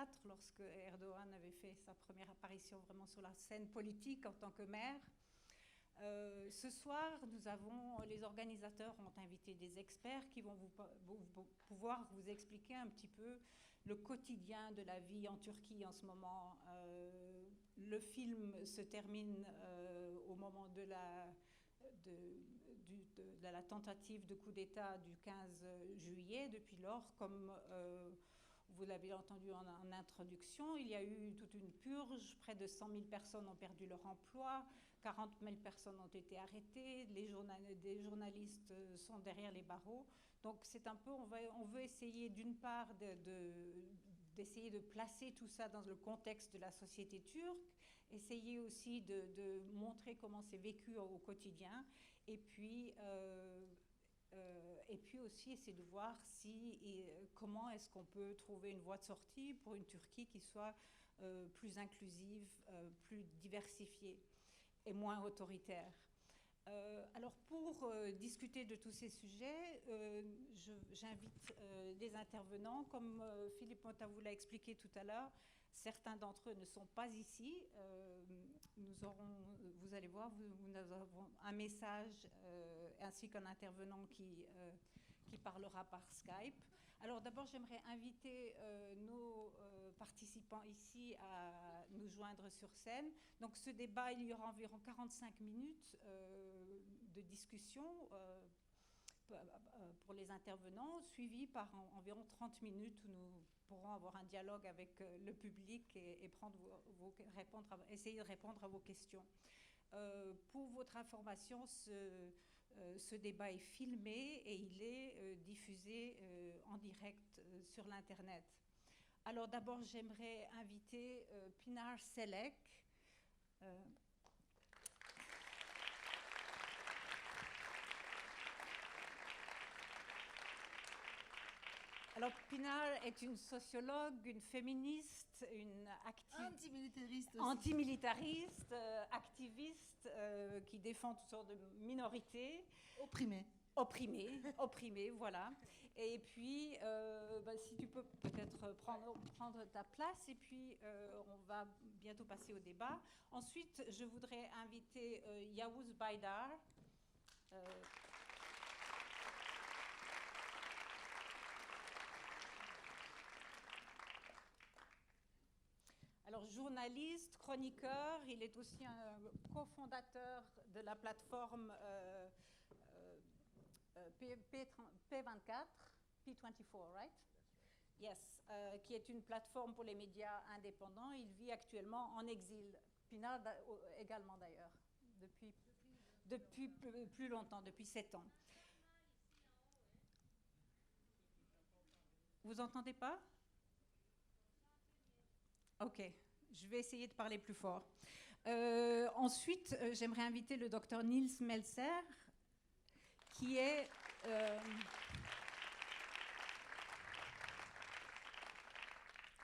2004, lorsque Erdogan avait fait sa première apparition vraiment sur la scène politique en tant que maire. Ce soir, les organisateurs ont invité des experts qui vont pouvoir vous expliquer un petit peu le quotidien de la vie en Turquie en ce moment. Le film se termine au moment de la tentative de coup d'État du 15 juillet. Depuis lors, comme vous l'avez entendu en introduction, il y a eu toute une purge. Près de 100 000 personnes ont perdu leur emploi, 40 000 personnes ont été arrêtées, des journalistes sont derrière les barreaux. Donc c'est un peu, on veut essayer d'une part d'essayer de placer tout ça dans le contexte de la société turque, essayer aussi de montrer comment c'est vécu au quotidien, et puis aussi essayer de voir comment est-ce qu'on peut trouver une voie de sortie pour une Turquie qui soit plus inclusive, plus diversifiée et moins autoritaire. Alors pour discuter de tous ces sujets, j'invite des intervenants. Comme Philippe Mota vous l'a expliqué tout à l'heure, certains d'entre eux ne sont pas ici. Vous allez voir, nous avons un message ainsi qu'un intervenant qui parlera par Skype. Alors d'abord, j'aimerais inviter nos participants ici à nous joindre sur scène. Donc ce débat, il y aura environ 45 minutes de discussion pour les intervenants, suivi par environ 30 minutes où nous pourrons avoir un dialogue avec le public et essayer de répondre à vos questions. Pour votre information, ce débat est filmé et il est diffusé en direct sur l'Internet. Alors d'abord, j'aimerais inviter Pinar Selek. Alors, Pinar est une sociologue, une féministe, une antimilitariste, activiste, qui défend toutes sortes de minorités. Opprimées, voilà. Et puis, si tu peux peut-être prendre ta place, et puis on va bientôt passer au débat. Ensuite, je voudrais inviter Yavuz Baydar. Alors, journaliste, chroniqueur, il est aussi un cofondateur de la plateforme P24, P24, right? Yes, qui est une plateforme pour les médias indépendants. Il vit actuellement en exil. Pinar également d'ailleurs, depuis plus longtemps, depuis 7 ans. Vous entendez pas? Ok, je vais essayer de parler plus fort. Ensuite, j'aimerais inviter le docteur Niels Melzer, qui est...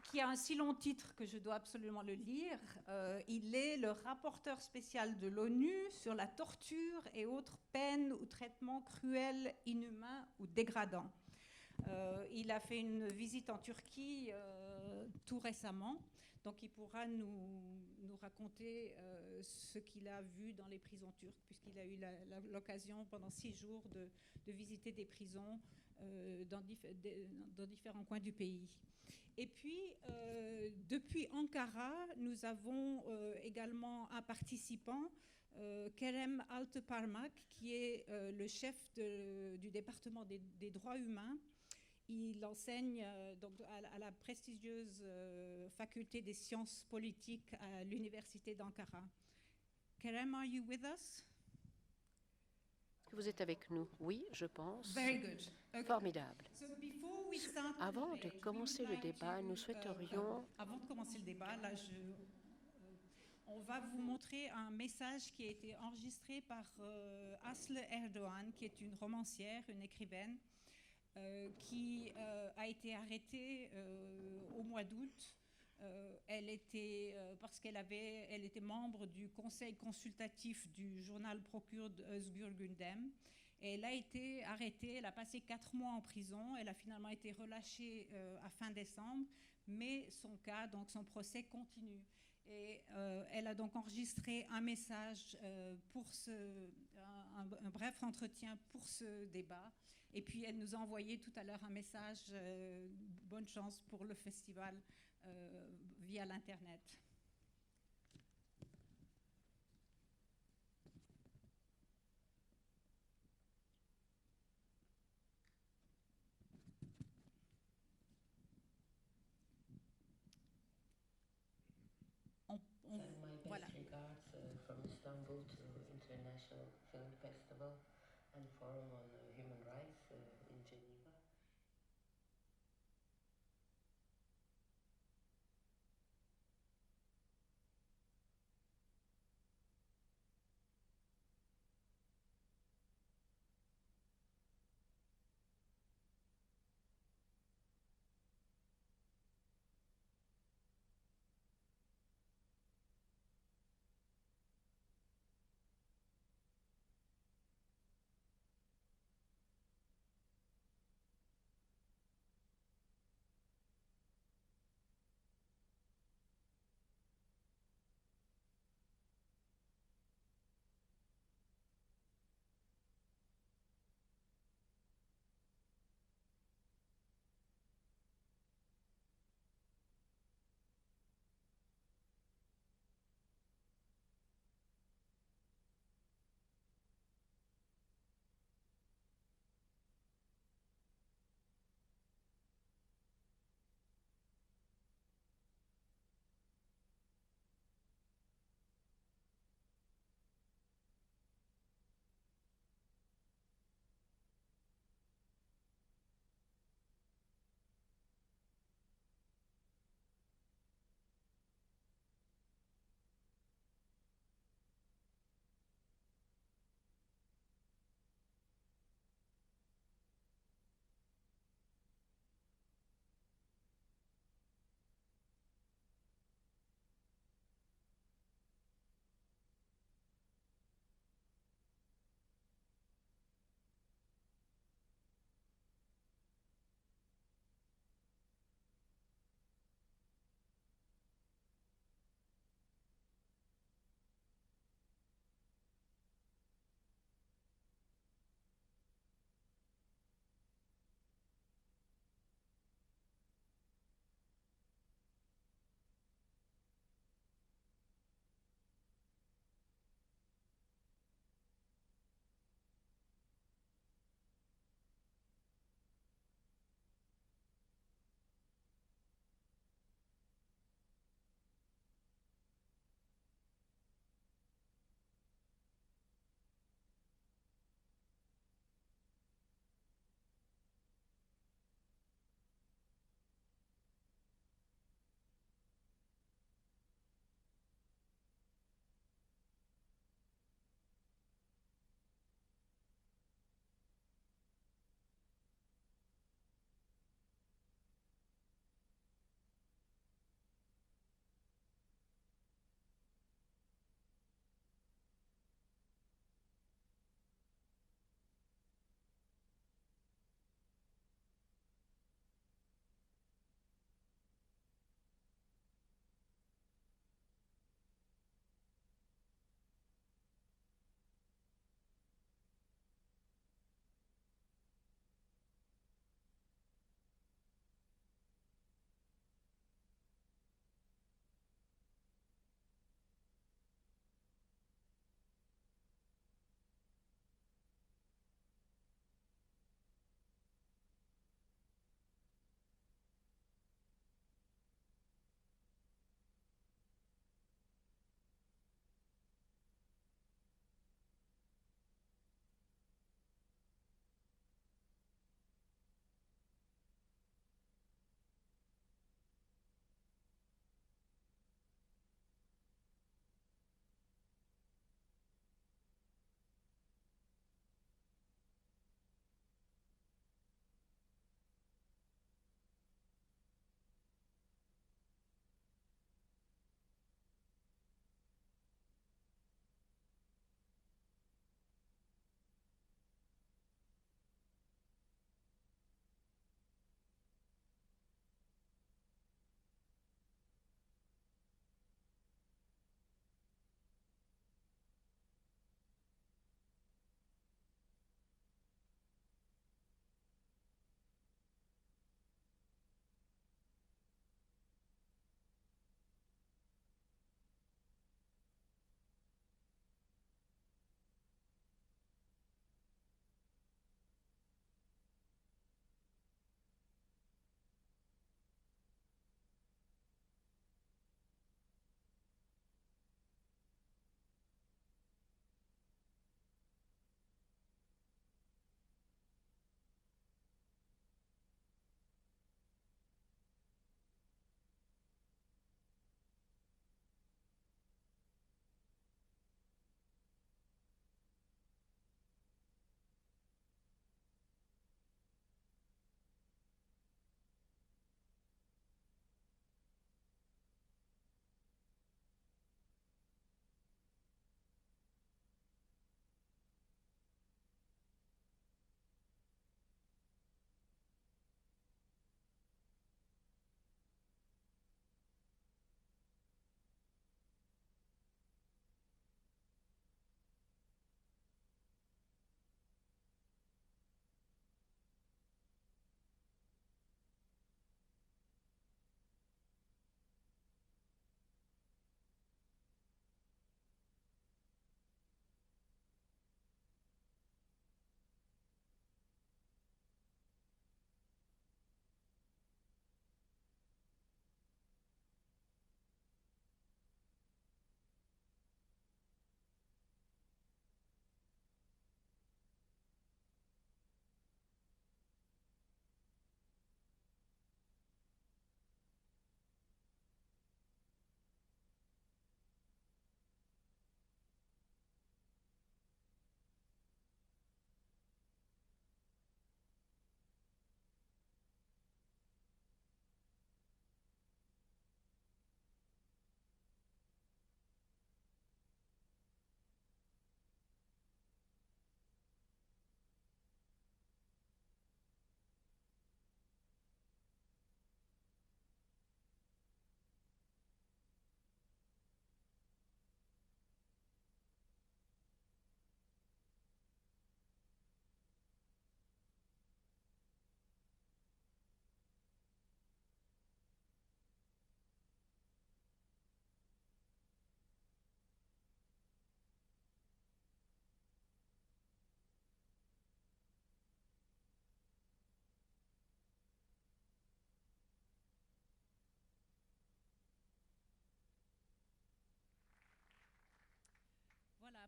qui a un si long titre que je dois absolument le lire. Il est le rapporteur spécial de l'ONU sur la torture et autres peines ou traitements cruels, inhumains ou dégradants. Il a fait une visite en Turquie tout récemment, donc il pourra nous raconter ce qu'il a vu dans les prisons turques, puisqu'il a eu l'occasion pendant 6 jours de visiter des prisons dans différents coins du pays. Et puis, depuis Ankara, nous avons également un participant, Kerem Altıparmak, qui est le chef du département des droits humains. Il enseigne donc à la prestigieuse faculté des sciences politiques à l'université d'Ankara. Kerem, are you with us? Vous êtes avec nous? Oui, je pense. Very good. Okay. Formidable. So before we start Avant de commencer le débat, nous souhaiterions... Avant de commencer le débat, là, on va vous montrer un message qui a été enregistré par Aslı Erdoğan, qui est une romancière, une écrivaine, qui a été arrêtée au mois d'août. Parce elle était membre du conseil consultatif du journal Procure Özgür Gündem. Et elle a été arrêtée, elle a passé 4 mois en prison, elle a finalement été relâchée à fin décembre, mais son cas, donc son procès continue. Et elle a donc enregistré un message un bref entretien pour ce débat. Et puis elle nous a envoyé tout à l'heure un message, bonne chance pour le festival via l'Internet. Send my best Voilà. regards from Istanbul to International Film Festival and Forum on Human Rights in Geneva.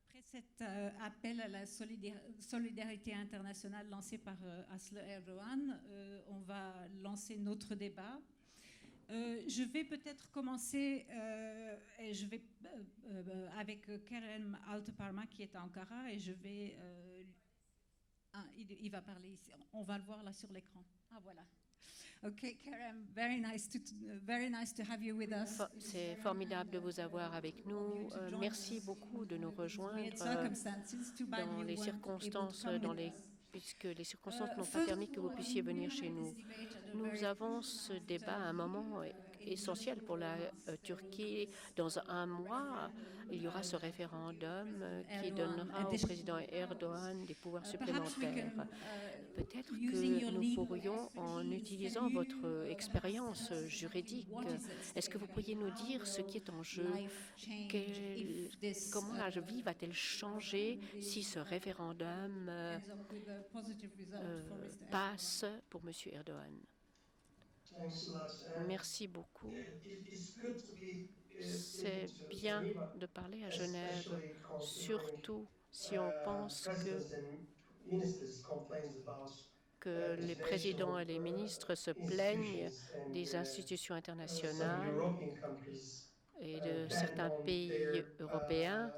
Après cet appel à la solidarité internationale lancé par Aslı Erdoğan, on va lancer notre débat. Je vais peut-être commencer et je vais, avec Kerem Altıparmak qui est à Ankara et je vais... il va parler ici. On va le voir là sur l'écran. Ah voilà. Okay, Kerem, very nice to have you with us. C'est formidable de vous avoir avec nous. Merci beaucoup de nous rejoindre dans les circonstances puisque les circonstances n'ont pas permis que vous puissiez venir chez nous. Nous avons ce débat à un moment essentiel pour la Turquie. Dans un mois, il y aura ce référendum qui donnera au président Erdoğan des pouvoirs supplémentaires. Peut-être que nous pourrions, en utilisant votre expérience juridique, est-ce que vous pourriez nous dire ce qui est en jeu? Comment la vie va-t-elle changer si ce référendum passe pour M. Erdoğan? Merci beaucoup. C'est bien de parler à Genève, surtout si on pense que les présidents et les ministres se plaignent des institutions internationales et de certains pays européens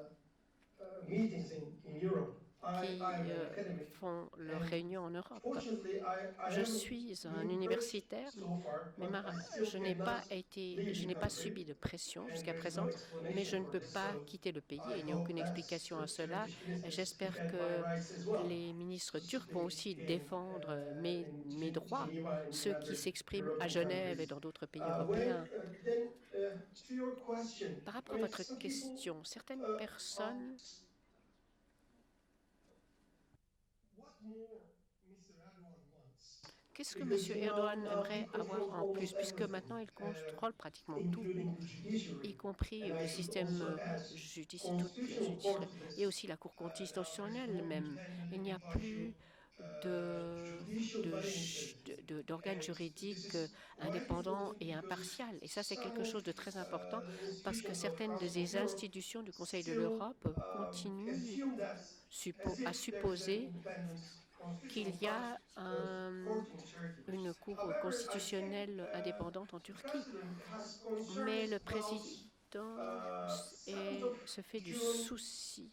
qui font leurs réunions en Europe. Je suis un universitaire, mais je n'ai pas subi de pression jusqu'à présent, mais je ne peux pas quitter le pays. Il n'y a aucune explication à cela. J'espère que les ministres turcs vont aussi défendre mes droits, ceux qui s'expriment à Genève et dans d'autres pays européens. Par rapport à votre question, certaines personnes qu'est-ce que M. Erdoğan aimerait avoir en plus, puisque maintenant il contrôle pratiquement tout, y compris le système judiciaire et aussi la Cour constitutionnelle même. Il n'y a plus d'organes juridiques indépendants et impartials. Et ça, c'est quelque chose de très important parce que certaines des institutions du Conseil de l'Europe continuent à supposer qu'il y a une cour constitutionnelle indépendante en Turquie. Mais le président se fait du souci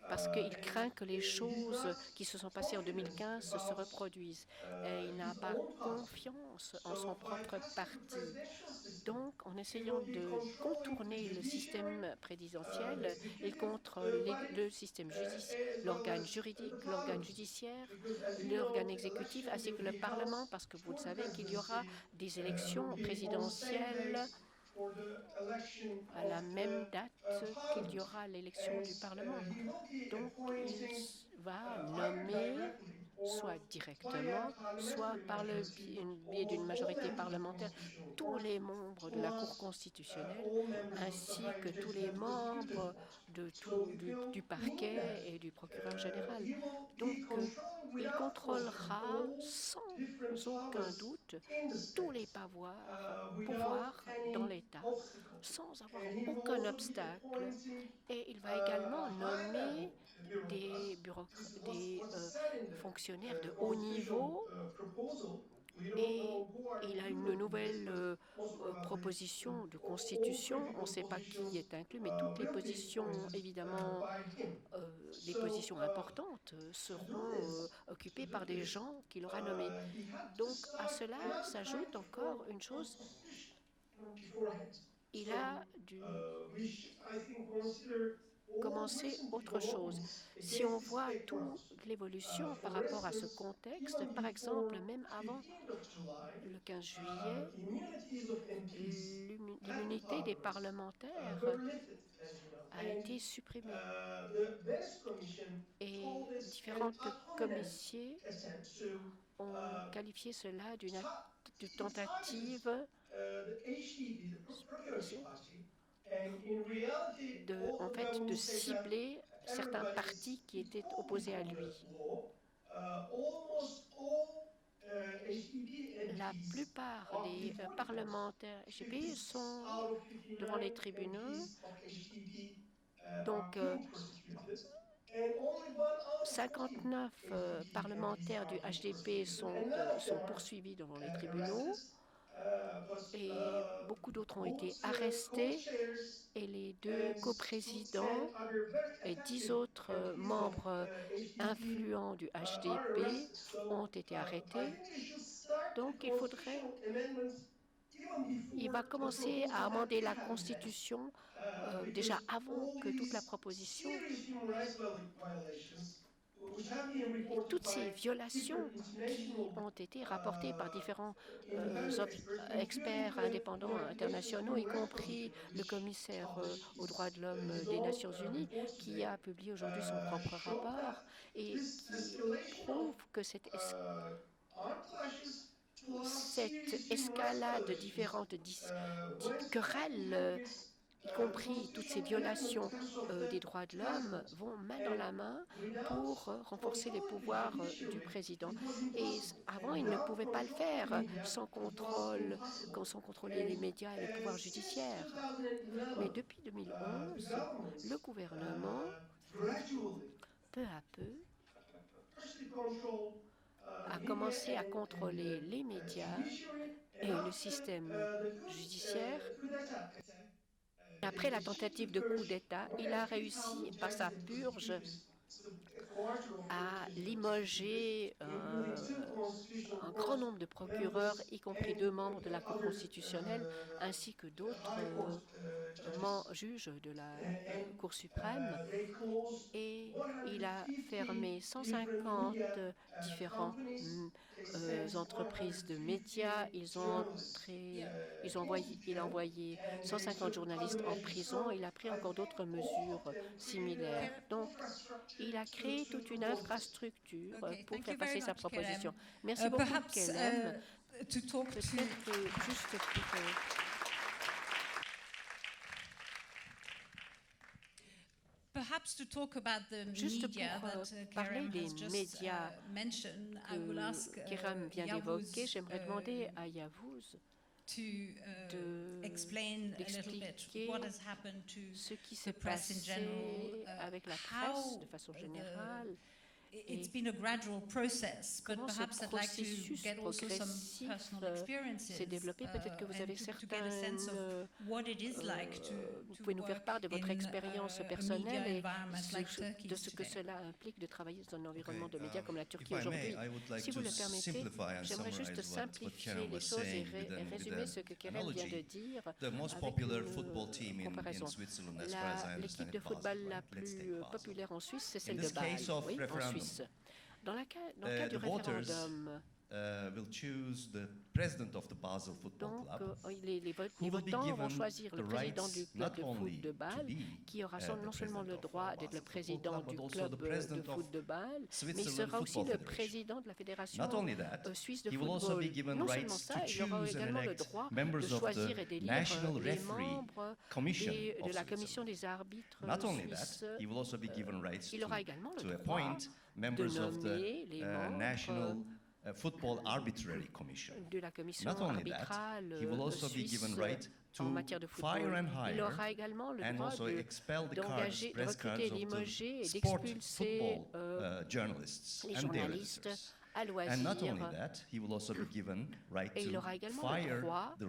parce qu'il craint que les choses qui se sont passées en 2015 se reproduisent. Et il n'a pas confiance en son propre parti. Donc, en essayant de contourner le système présidentiel, il contrôle le système l'organe juridique, l'organe judiciaire, l'organe exécutif, ainsi que le Parlement, parce que vous le savez qu'il y aura des élections présidentielles à la même date qu'il y aura l'élection du Parlement. Donc, il va nommer soit directement, soit par le biais d'une majorité parlementaire, tous les membres de la Cour constitutionnelle, ainsi que tous les membres du parquet et du procureur général. Donc, il contrôlera sans aucun doute tous les pouvoirs dans l'État, sans avoir aucun obstacle. Et il va également nommer des fonctionnaires de haut niveau et il a une nouvelle proposition de constitution. On ne sait pas qui est inclus, mais toutes les positions, évidemment, des positions importantes seront occupées par des gens qu'il aura nommés. Donc, à cela s'ajoute encore une chose. Il a dû commencer autre chose. Si on voit toute l'évolution par rapport à ce contexte, par exemple, même avant le 15 juillet, l'immunité des parlementaires a été supprimée. Et différentes commissions ont qualifié cela d'une tentative de cibler certains partis qui étaient opposés à lui. La plupart des parlementaires HDP sont devant les tribunaux. Donc, 59 parlementaires du HDP sont poursuivis devant les tribunaux et beaucoup d'autres ont été arrestés et les 2 coprésidents et 10 autres membres influents du HDP ont été arrêtés. Donc, il va commencer à amender la Constitution déjà avant que toute la proposition. Et toutes ces violations qui ont été rapportées par différents experts indépendants internationaux, y compris le commissaire aux droits de l'homme des Nations Unies, qui a publié aujourd'hui son propre rapport et qui prouve que cette escalade de différentes querelles, y compris toutes ces violations des droits de l'homme, vont main dans la main pour renforcer les pouvoirs du président. Et avant, il ne pouvait pas le faire sans contrôler les médias et le pouvoir judiciaire. Mais depuis 2011, le gouvernement, peu à peu, a commencé à contrôler les médias et le système judiciaire. Après la tentative de coup d'État, il a réussi, par sa purge, à limoger un grand nombre de procureurs, y compris 2 membres de la Cour constitutionnelle, ainsi que d'autres juges de la Cour suprême. Et il a fermé 150 différentes entreprises de médias. Il a envoyé 150 journalistes en prison. Il a pris encore d'autres mesures similaires. Donc, il a créé toute une infrastructure pour faire passer sa proposition. Merci beaucoup, Kellen. Peut-être juste pour... Juste pour parler des médias que Kerem vient d'évoquer, j'aimerais demander à Yavuz d'expliquer ce qui s'est passé avec la presse de façon générale. It's been a gradual process, but comment perhaps ce I'd like to processus get also some progressif personal experiences s'est développé. Peut-être que vous avez and to get a sense of what it is like vous to pouvez nous faire part de votre expérience personnelle et de ce que today. cela implique de travailler dans un environnement de médias comme la Turquie aujourd'hui. Si vous le permettez, j'aimerais juste simplifier les choses et résumer ce que Kerem vient de dire avec une comparaison. L'équipe de football la plus populaire en Suisse, c'est celle de Bâle, oui, en Suisse. Dans le cas du référendum, donc, les votants vont choisir le président du club de foot de Bâle, qui aura non seulement le droit d'être le président du club de foot de Bâle, mais il sera aussi le président de la fédération suisse de football. Non seulement ça, il aura également le droit de choisir et d'élire les membres de la commission des arbitres suisses. Il aura également le droit de nommer les membres de la commission arbitrale suisse en matière de football. Il aura également le droit d'engager, de recruter, limoger et d'expulser les journalistes à loisir. Et il aura également le droit de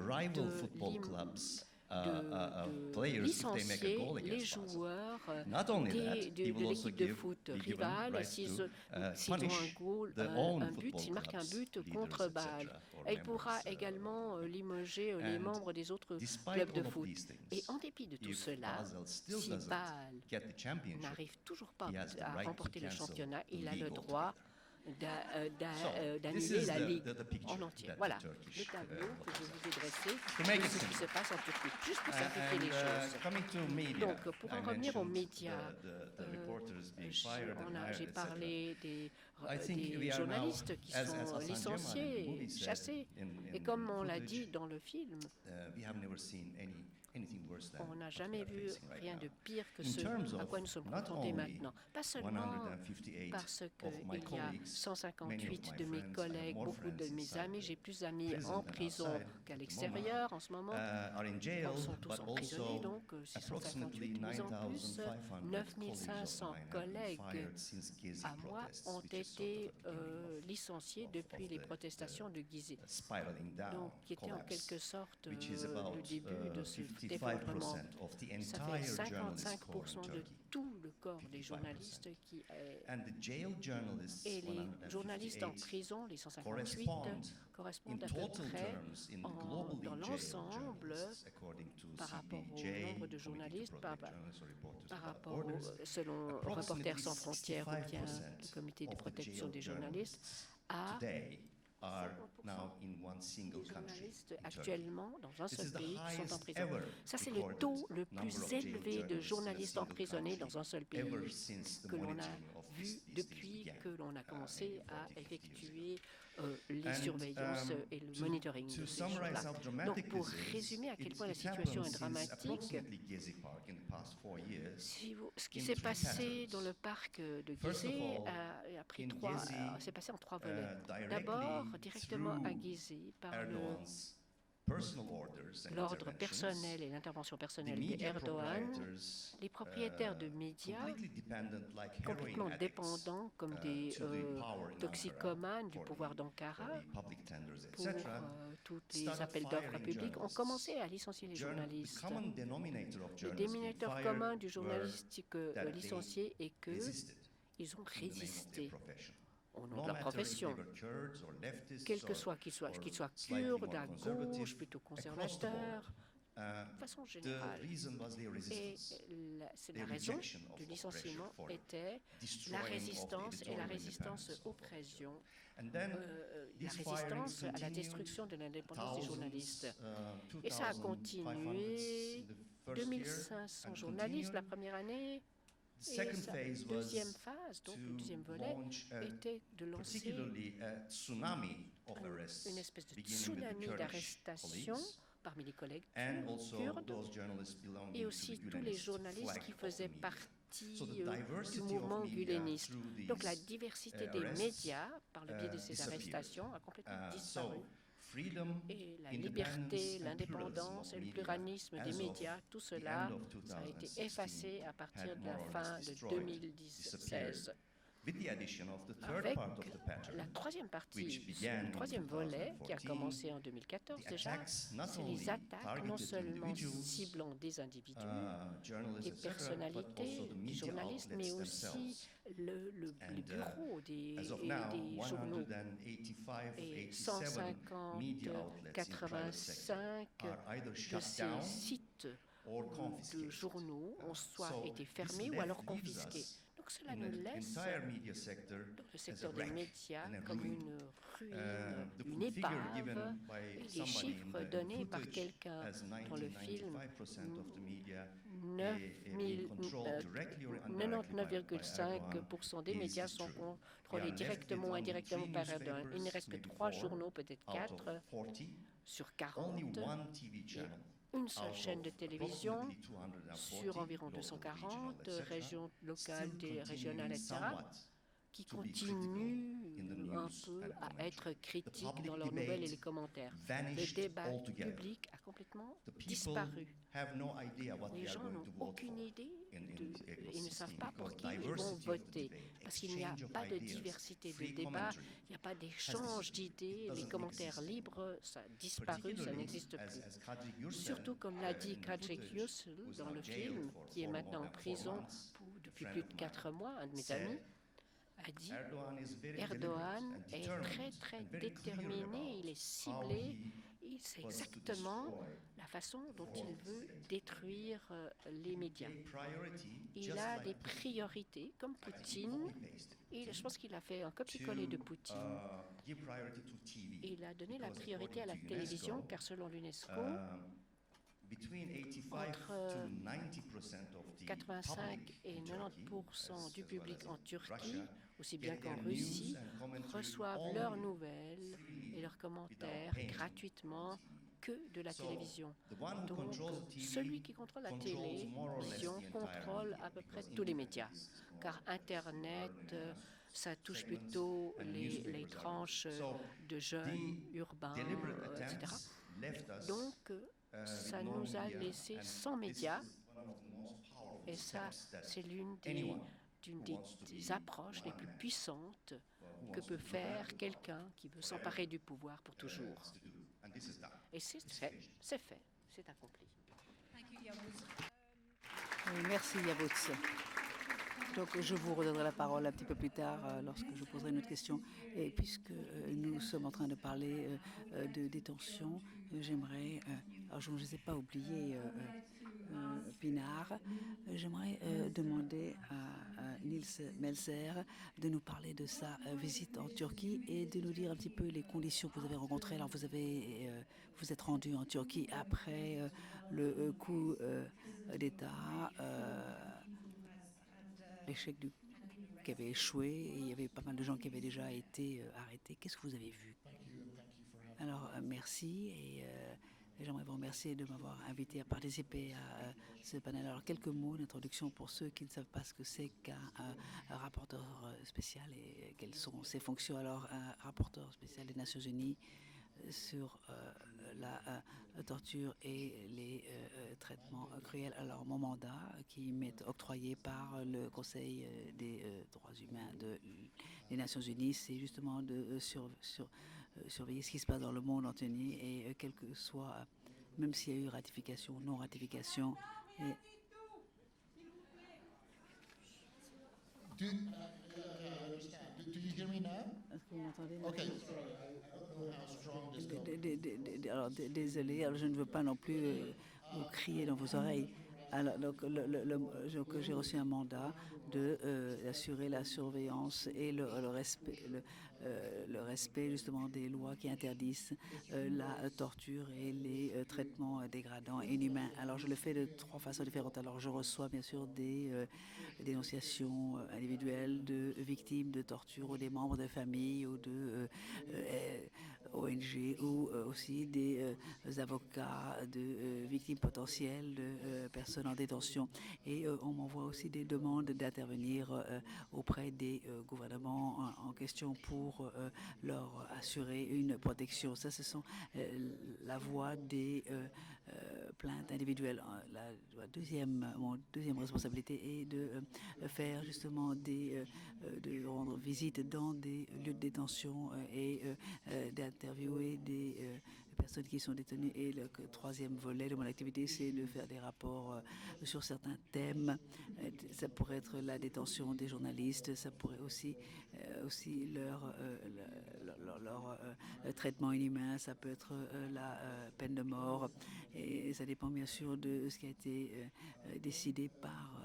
licencier les joueurs de l'équipe de foot rivale s'ils ont un but, s'ils marquent un but contre Bâle. Elle pourra également limoger les membres des autres clubs de foot. Et en dépit de tout cela, si Bâle n'arrive toujours pas à remporter le championnat, il a le droit d'annuler la Ligue en entier. Voilà le tableau que je vous ai dressé de ce qui se passe en Turquie, juste pour simplifier les choses. Donc, pour en revenir aux médias, j'ai parlé des des journalistes qui sont licenciés, chassés. Et comme on l'a dit dans le film, on n'a jamais vu rien de pire que ce à quoi nous sommes confrontés maintenant. Pas seulement parce qu'il y a 158 de mes collègues, beaucoup de mes amis, j'ai plus d'amis en prison qu'à l'extérieur en ce moment. Ils sont tous emprisonnés, donc 658 mis en plus. 9500 collègues à moi ont été licenciés depuis les protestations de Gizeh, donc qui était en quelque sorte le début de ce effondrement. Ça fait 55% de tout le corps des journalistes qui est... Et les journalistes en prison, les 158, correspondent à peu près dans l'ensemble par rapport au nombre de journalistes, par rapport selon Reporters sans frontières ou bien le comité de protection des journalistes, à journalistes actuellement dans un seul pays qui sont en prison. Ça, c'est le taux le plus élevé de journalistes emprisonnés dans un seul pays que l'on a vu depuis que l'on a commencé à effectuer les surveillances et le monitoring de ces choses-là. Donc, pour résumer à quel point la situation est dramatique, ce qui s'est passé dans le parc de Gizeh s'est passé en 3 volets. D'abord, directement à Gizeh, par l'ordre personnel et l'intervention personnelle d'Erdogan, les propriétaires de médias complètement dépendants comme des toxicomanes du pouvoir d'Ankara pour tous les appels d'offres publics ont commencé à licencier les journalistes. Le dénominateur commun du journalistique licencié est qu'ils ont résisté au nom de la profession, quel que soit qu'ils soient kurdes, à gauche, plutôt conservateurs, de façon générale. Et la raison du licenciement était la résistance et la résistance aux pressions, la résistance à la destruction de l'indépendance des journalistes. Et ça a continué, 2500 journalistes la première année. Et sa deuxième phase, donc le deuxième volet, était de lancer une espèce de tsunami d'arrestations parmi les collègues kurdes et aussi tous les journalistes qui faisaient partie du mouvement guleniste. Donc la diversité des médias, par le biais de ces arrestations, a complètement disparu. Et la liberté, l'indépendance et le pluralisme des médias, tout cela, ça a été effacé à partir de la fin de 2016. Avec la troisième partie, le troisième volet, qui a commencé en 2014 déjà, c'est les attaques non seulement ciblant des individus, des personnalités, des journalistes, mais aussi le bureau des journaux. Et 185 de ces sites de journaux ont soit été fermés ou alors confisqués. Donc cela nous laisse dans le secteur des médias comme une ruine, une épave. Et les chiffres donnés par quelqu'un dans le film, 99,5% des médias sont contrôlés directement ou indirectement par Erdogan. Il ne reste que 3 journaux, peut-être 4 sur 40. Une seule chaîne de télévision sur environ 240 régions locales, régionales, etc., qui continuent un peu à être critiques dans leurs nouvelles et les commentaires. Le débat public a complètement disparu. Les gens n'ont aucune idée, ils ne savent pas pour qui ils vont voter, parce qu'il n'y a pas de diversité de débat, il n'y a pas d'échange d'idées, les commentaires libres, ça a disparu, ça n'existe plus. Surtout comme l'a dit Kadrik Yücel dans le film, qui est maintenant en prison depuis plus de 4 mois, un de mes amis, a dit Erdogan est très très déterminé, il est ciblé, il sait exactement la façon dont il veut détruire les médias. Il a des priorités comme Poutine, et je pense qu'il a fait un copier-coller de Poutine. Il a donné la priorité à la télévision car selon l'UNESCO, Entre 85 et 90% du public en Turquie, aussi bien qu'en Russie, reçoivent leurs nouvelles et leurs commentaires gratuitement que de la télévision. Donc, celui qui contrôle la télévision contrôle à peu près tous les médias, car Internet, ça touche plutôt les tranches de jeunes, urbains, etc. Donc, ça nous a laissé sans médias, et ça, c'est d'une des approches les plus puissantes que peut faire quelqu'un qui veut s'emparer du pouvoir pour toujours. Et c'est fait, c'est accompli. Merci Yavuz. Donc je vous redonnerai la parole un petit peu plus tard lorsque je poserai une autre question. Et puisque nous sommes en train de parler de détention, j'aimerais, alors je ne vous ai pas oublié Pinar, j'aimerais demander à Nils Melzer de nous parler de sa visite en Turquie et de nous dire un petit peu les conditions que vous avez rencontrées. Alors vous êtes rendu en Turquie après le coup d'État, l'échec qui avait échoué, et il y avait pas mal de gens qui avaient déjà été arrêtés. Qu'est-ce que vous avez vu? Alors merci et j'aimerais vous remercier de m'avoir invité à participer à ce panel. Alors quelques mots d'introduction pour ceux qui ne savent pas ce que c'est qu'un rapporteur spécial et quelles sont ses fonctions. Alors un rapporteur spécial des Nations Unies sur la torture et les traitements cruels. Alors mon mandat qui m'est octroyé par le Conseil des droits humains des Nations Unies, c'est justement de surveiller ce qui se passe dans le monde entier et quel que soit, même s'il y a eu ratification ou non ratification. Do you hear me now? Est-ce que vous m'entendez? Okay. Alors, désolé, alors je ne veux pas non plus vous crier dans vos oreilles. Alors, donc j'ai reçu un mandat d'assurer la surveillance et le respect justement des lois qui interdisent la torture et les traitements dégradants et inhumains. Alors je le fais de 3 façons différentes. Alors je reçois bien sûr des dénonciations individuelles de victimes de torture ou des membres de famille ou de ONG ou aussi des avocats de victimes potentielles, de personnes en détention. Et on m'envoie aussi des demandes d'intervenir auprès des gouvernements en question pour leur assurer une protection. Ça, ce sont la voie des plaintes individuelles. Mon deuxième responsabilité est de faire justement de rendre visite dans des lieux de détention et d'interviewer des personnes qui sont détenues. Et le troisième volet de mon activité, c'est de faire des rapports sur certains thèmes. Ça pourrait être la détention des journalistes, ça pourrait aussi leur traitement inhumain, ça peut être la peine de mort. Et ça dépend bien sûr de ce qui a été décidé par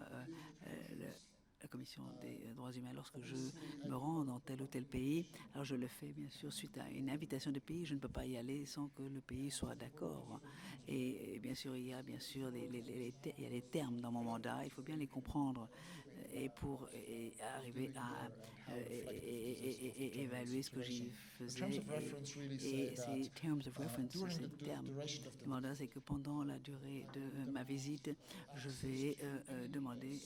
la Commission des droits humains lorsque je me rends dans tel ou tel pays. Alors je le fais bien sûr suite à une invitation de pays. Je ne peux pas y aller sans que le pays soit d'accord. Et bien sûr, il y a bien sûr il y a des termes dans mon mandat. Il faut bien les comprendre et pour arriver à évaluer ce que j'y faisais. Et ces terms of reference, ces termes du mandat, c'est que pendant la durée de ma visite, je vais demander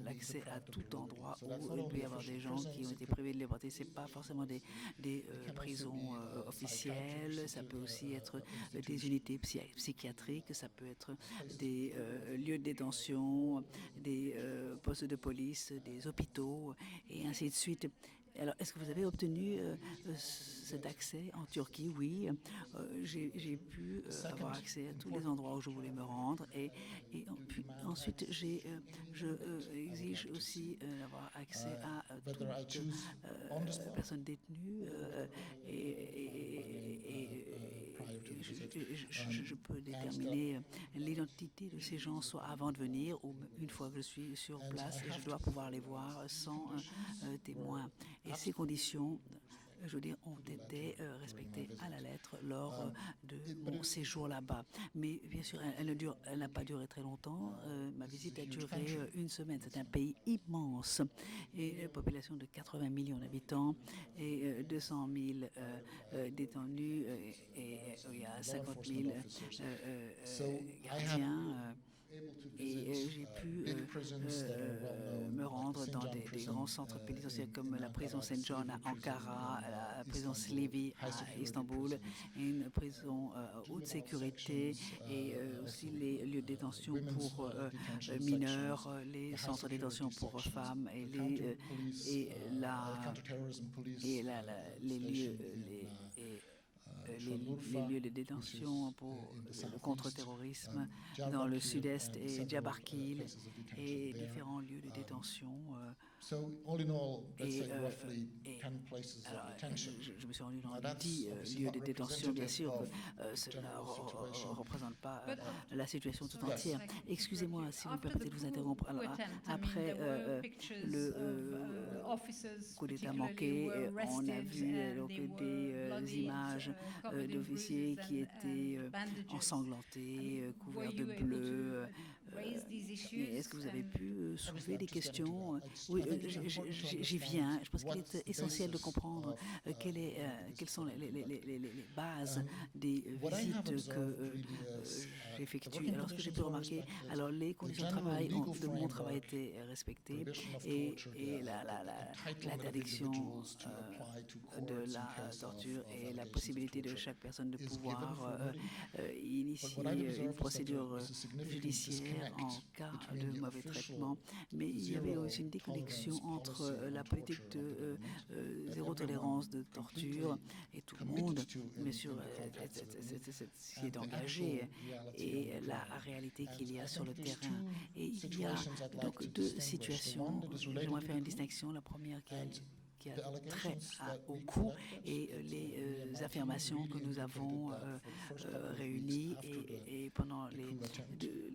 l'accès à tout endroit où il peut y avoir des gens qui ont été privés de liberté. Ce n'est pas forcément des prisons officielles, ça peut aussi être des unités psychiatriques, ça peut être des lieux de détention, des postes de police, des hôpitaux et ainsi de suite. Alors, est-ce que vous avez obtenu cet accès en Turquie? Oui, j'ai pu avoir accès à tous les endroits où je voulais me rendre. Et ensuite, je exige aussi d'avoir accès à toute personne détenue. Je peux déterminer l'identité de ces gens, soit avant de venir ou une fois que je suis sur place, et je dois pouvoir les voir sans témoin. Et ces conditions je veux dire, ont été respectées à la lettre lors de mon séjour là-bas. Mais bien sûr, elle n'a pas duré très longtemps. Ma visite a duré une semaine. C'est un pays immense et une population de 80 millions d'habitants et 200 000 détenus et il y a 50 000 gardiens. Et j'ai pu me rendre dans des grands centres pénitentiaires comme la prison Saint John à Ankara, la prison Silivri à Istanbul, et une prison haute sécurité et aussi les lieux de détention pour mineurs, les centres de détention pour femmes et les lieux les lieux de détention pour le contre-terrorisme dans le sud-est et Diyarbakir et différents lieux de détention. Je me suis rendu dans 10 lieux de détention. Bien sûr que cela ne représente pas la situation tout entière. Excusez-moi si vous me permettez de vous interrompre. Alors, après le coup d'État manqué, on a vu des images d'officiers qui étaient ensanglantés, couverts de bleu. Est-ce que vous avez pu soulever des questions? Oui, j'y viens. Je pense qu'il est essentiel de comprendre quelles sont les bases des visites que j'effectue. Alors, ce que j'ai pu remarquer, alors les conditions de travail de mon travail étaient respectées et l'interdiction de la torture et la possibilité de chaque personne de pouvoir initier une procédure judiciaire en cas de mauvais traitement. Mais il y avait aussi une déconnexion entre la politique de zéro tolérance de torture et tout le monde, bien sûr, s'y est engagé et la réalité qu'il y a sur le terrain. Et il y a donc deux situations. J'aimerais faire une distinction. La première qui a trait au coût et les affirmations que nous avons réunies et pendant les deux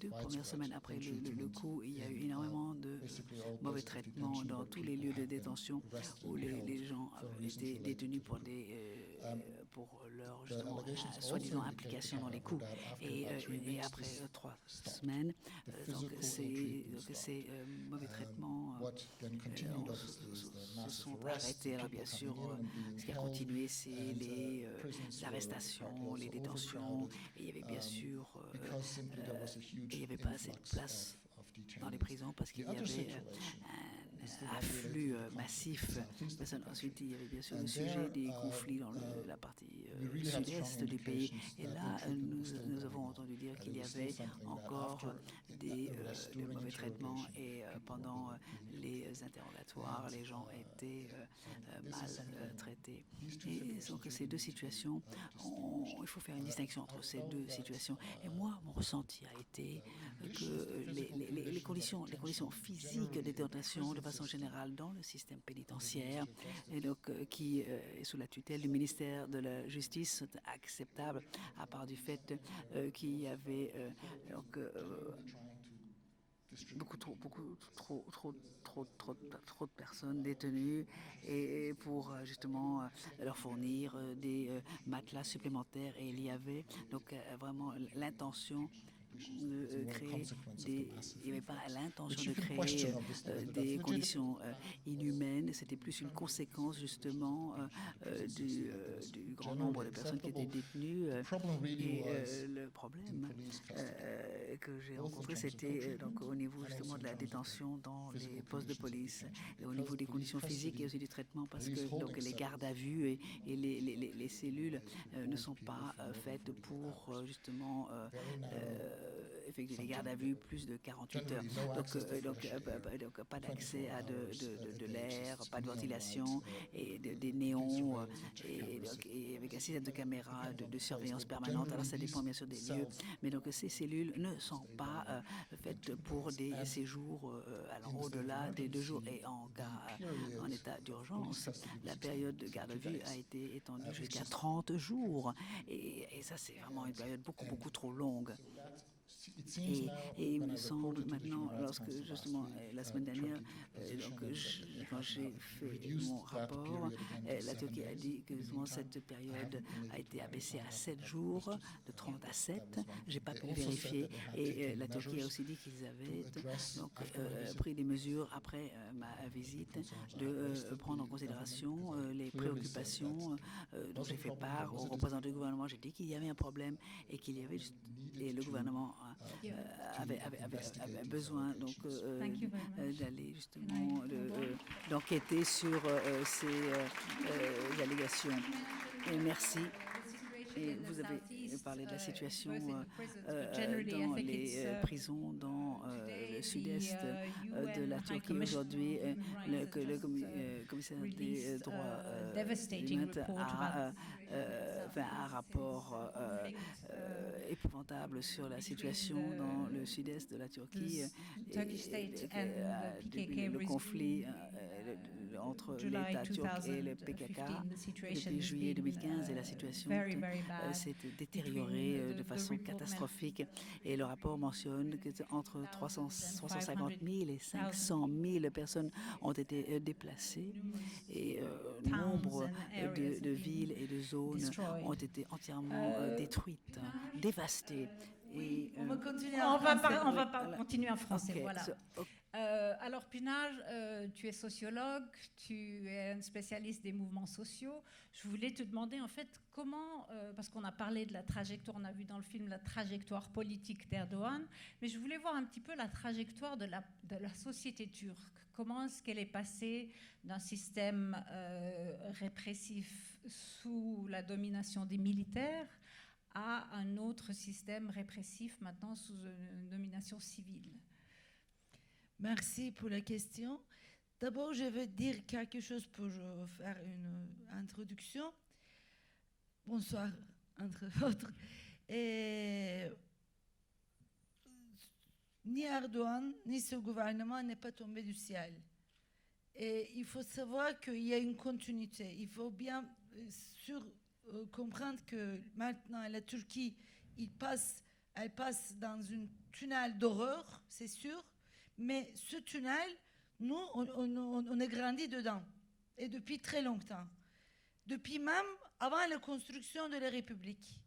premières semaines après le coup, il y a eu énormément de mauvais traitements dans tous les lieux de détention où les gens étaient détenus pour leur justement soi-disant implication dans les coups. Et après 3 semaines, donc ces mauvais traitements se sont arrêtés. Alors bien sûr, ce qui a continué, c'est les arrestations, les détentions. Et il y avait bien sûr, il n'y avait pas assez de place dans les prisons parce qu'il y avait un afflux massif. Ensuite, il y avait bien sûr le sujet des conflits dans la partie sud-est du pays. Et là, nous avons entendu dire qu'il y avait encore des mauvais traitements et pendant les interrogatoires, les gens étaient mal traités. Et donc ces deux situations, il faut faire une distinction entre ces deux situations. Et moi, mon ressenti a été que les conditions physiques de détention de façon générale dans le système pénitentiaire, et donc qui est sous la tutelle du ministère de la Justice, sont acceptables à part du fait qu'il y avait beaucoup trop de personnes détenues et pour justement leur fournir des matelas supplémentaires. Et il y avait donc vraiment l'intention de créer il n'y avait pas l'intention de créer des conditions inhumaines. C'était plus une conséquence justement du grand nombre de personnes qui étaient détenues. Et le problème que j'ai rencontré, c'était donc au niveau justement de la détention dans les postes de police, et au niveau des conditions physiques et aussi du traitement, parce que donc les gardes à vue et les cellules ne sont pas faites pour justement effectuer des gardes à vue plus de 48 heures. Donc pas d'accès à de l'air, pas de ventilation et des néons et avec un système de caméra de surveillance permanente. Alors ça dépend bien sûr des lieux, mais donc ces cellules ne sont pas faites pour des séjours allant au-delà des 2 jours. Et en état d'urgence, la période de garde à vue a été étendue jusqu'à 30 jours. Et ça, c'est vraiment une période beaucoup trop longue. Et il me semble maintenant, lorsque justement la semaine dernière, quand j'ai fait mon rapport, la Turquie a dit que justement cette période a été abaissée à 7 jours, de 30 à 7. Je n'ai pas pu le vérifier. Et la Turquie a aussi dit qu'ils avaient donc, pris des mesures après ma visite de prendre en considération les préoccupations dont j'ai fait part aux représentants du gouvernement. J'ai dit qu'il y avait un problème et qu'il y avait et le gouvernement avait besoin donc d'aller justement d'enquêter sur ces allégations. Et merci. Et vous avez parlé de la situation dans les prisons dans le sud-est de la Turquie. Aujourd'hui, le commissaire des droits humains a fait un rapport épouvantable sur la situation dans le sud-est de la Turquie et le conflit entre l'État turc et le PKK depuis juillet 2015 et la situation s'est détériorée de façon catastrophique. Et le rapport mentionne qu'entre 350 000 et 500 000 personnes ont été déplacées et nombre de villes et de zones ont été entièrement détruites, dévastées. Et, on va continuer en français. Okay, Voilà. Alors Pinaj, tu es sociologue, tu es un spécialiste des mouvements sociaux. Je voulais te demander en fait comment, parce qu'on a parlé de la trajectoire, on a vu dans le film la trajectoire politique d'Erdogan, mais je voulais voir un petit peu la trajectoire de la société turque. Comment est-ce qu'elle est passée d'un système répressif sous la domination des militaires à un autre système répressif maintenant sous une domination civile? Merci pour la question. D'abord, je veux dire quelque chose pour faire une introduction. Bonsoir, entre autres. Ni Erdogan, ni ce gouvernement n'est pas tombé du ciel. Et il faut savoir qu'il y a une continuité. Il faut bien comprendre que maintenant, la Turquie, elle passe dans un tunnel d'horreur, c'est sûr. Mais ce tunnel, nous, on est grandi dedans. Et depuis très longtemps. Depuis même avant la construction de la République.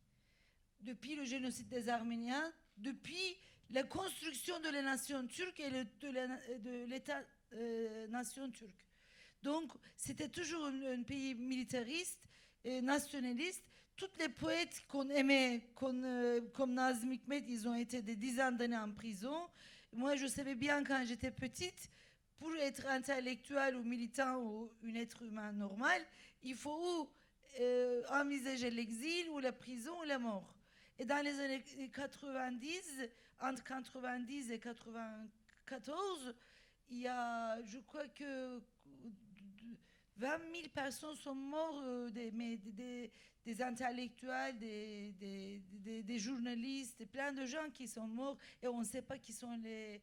Depuis le génocide des Arméniens. Depuis la construction de la nation turque et de l'État-nation turque. Donc, c'était toujours un pays militariste et nationaliste. Tous les poètes qu'on aimait, comme Nazım Hikmet, ils ont été des dizaines d'années en prison. Moi, je savais bien quand j'étais petite, pour être intellectuel ou militant ou un être humain normal, il faut ou envisager l'exil ou la prison ou la mort. Et dans les années 90, entre 90 et 94, il y a, je crois que 20 000 personnes sont mortes, des intellectuels, des journalistes, plein de gens qui sont morts et on ne sait pas qui sont les...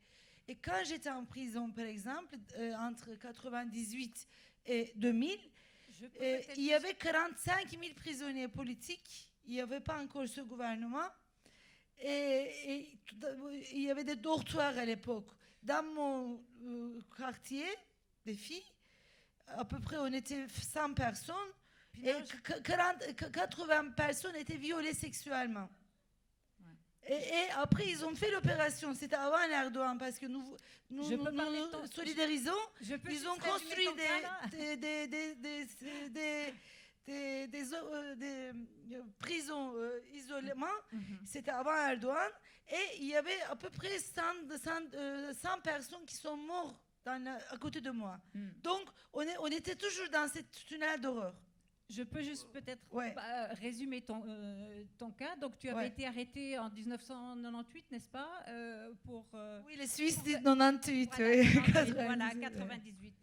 Et quand j'étais en prison, par exemple, entre 98 et 2000, il y avait 45 000 prisonniers politiques. Il n'y avait pas encore ce gouvernement. Et il y avait des dortoirs à l'époque. Dans mon quartier, des filles, à peu près on était 100 personnes. Et 80 personnes étaient violées sexuellement. Ouais. Et après, ils ont fait l'opération. C'était avant Erdogan, parce que nous solidarisons. Ils ont construit des prisons isolement. C'était avant Erdogan. Et il y avait à peu près 100 personnes qui sont mortes à côté de moi. Donc, on était toujours dans cette tunnel d'horreur. Je peux juste peut-être résumer ton cas. Donc, tu avais été arrêté en 1998, n'est-ce pas Oui, les Suisses disent 98. Voilà, 98.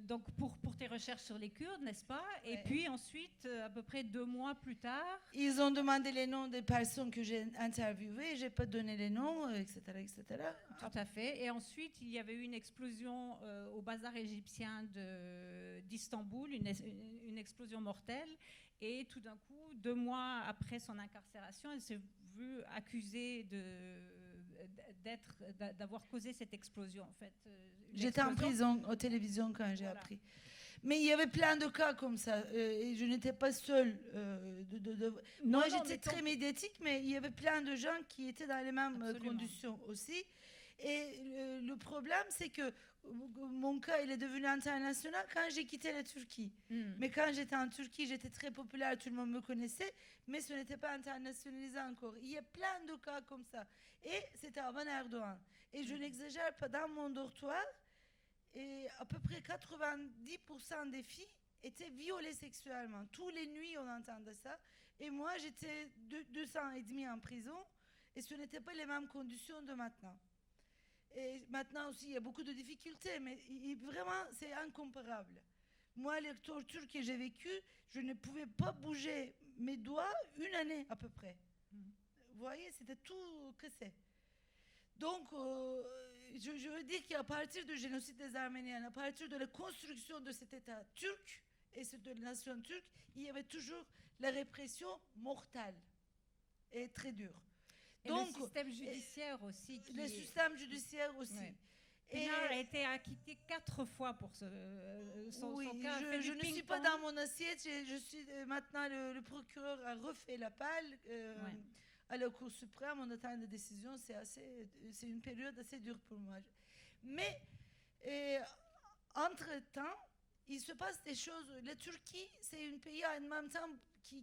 Donc, pour tes recherches sur les Kurdes, n'est-ce pas? Et puis ensuite, à peu près 2 mois plus tard... Ils ont demandé les noms des personnes que j'ai interviewées. Je n'ai pas donné les noms, etc., etc. Tout à fait. Et ensuite, il y avait eu une explosion au bazar égyptien d'Istanbul, une explosion mortelle. Et tout d'un coup, 2 mois après son incarcération, elle s'est vue accusée d'avoir causé cette explosion, en fait. J'étais en prison, aux télévisions, quand j'ai appris. Mais il y avait plein de cas comme ça. Et je n'étais pas seule. Moi, j'étais très médiatique, mais il y avait plein de gens qui étaient dans les mêmes conditions aussi. Et le problème, c'est que mon cas, il est devenu international quand j'ai quitté la Turquie. Mais quand j'étais en Turquie, j'étais très populaire, tout le monde me connaissait, mais ce n'était pas internationalisé encore. Il y a plein de cas comme ça. Et c'était avant Erdogan. Et je n'exagère pas, dans mon dortoir, et à peu près 90% des filles étaient violées sexuellement. Tous les nuits, on entendait ça. Et moi, j'étais 2 ans et demi en prison, et ce n'étaient pas les mêmes conditions de maintenant. Et maintenant aussi, il y a beaucoup de difficultés, mais vraiment, c'est incomparable. Moi, les tortures que j'ai vécues, je ne pouvais pas bouger mes doigts 1 année à peu près. Vous voyez, c'était tout cassé. Donc, je veux dire qu'à partir du génocide des Arméniens, à partir de la construction de cet État turc et de la nation turque, il y avait toujours la répression mortale et très dure. Et donc, le système judiciaire aussi. Le système judiciaire aussi. Ouais. Pienaar a été acquitté 4 fois pour son cas. Je ne suis pas dans mon assiette. Je suis maintenant le procureur a refait l'appel à la Cour suprême. On attend des décisions. C'est une période assez dure pour moi. Mais entre-temps, il se passe des choses. La Turquie, c'est un pays en même temps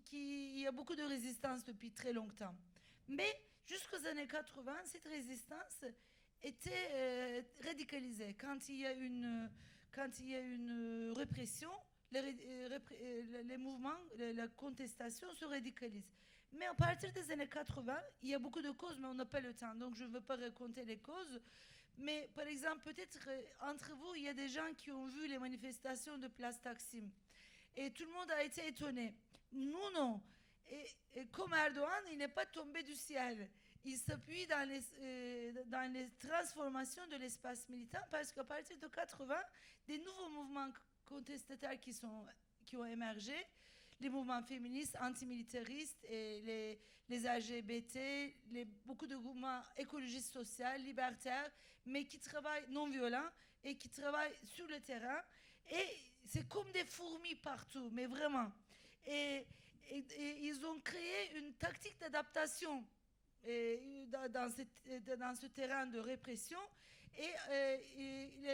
qui a beaucoup de résistance depuis très longtemps. Mais jusqu'aux années 80, cette résistance était radicalisée. Quand il y a une répression, les mouvements, la contestation se radicalisent. Mais à partir des années 80, il y a beaucoup de causes, mais on n'a pas le temps, donc je ne veux pas raconter les causes. Mais par exemple, peut-être entre vous, il y a des gens qui ont vu les manifestations de Place Taksim. Et tout le monde a été étonné. Nous, non. Et comme Erdogan, il n'est pas tombé du ciel. Il s'appuie dans les transformations de l'espace militant parce qu'à partir de 80, des nouveaux mouvements contestataires qui ont émergé, les mouvements féministes, antimilitaristes et les LGBT, beaucoup de mouvements écologistes sociaux, libertaires, mais qui travaillent non violents et qui travaillent sur le terrain. Et c'est comme des fourmis partout, mais vraiment. Et ils ont créé une tactique d'adaptation dans ce terrain de répression. Et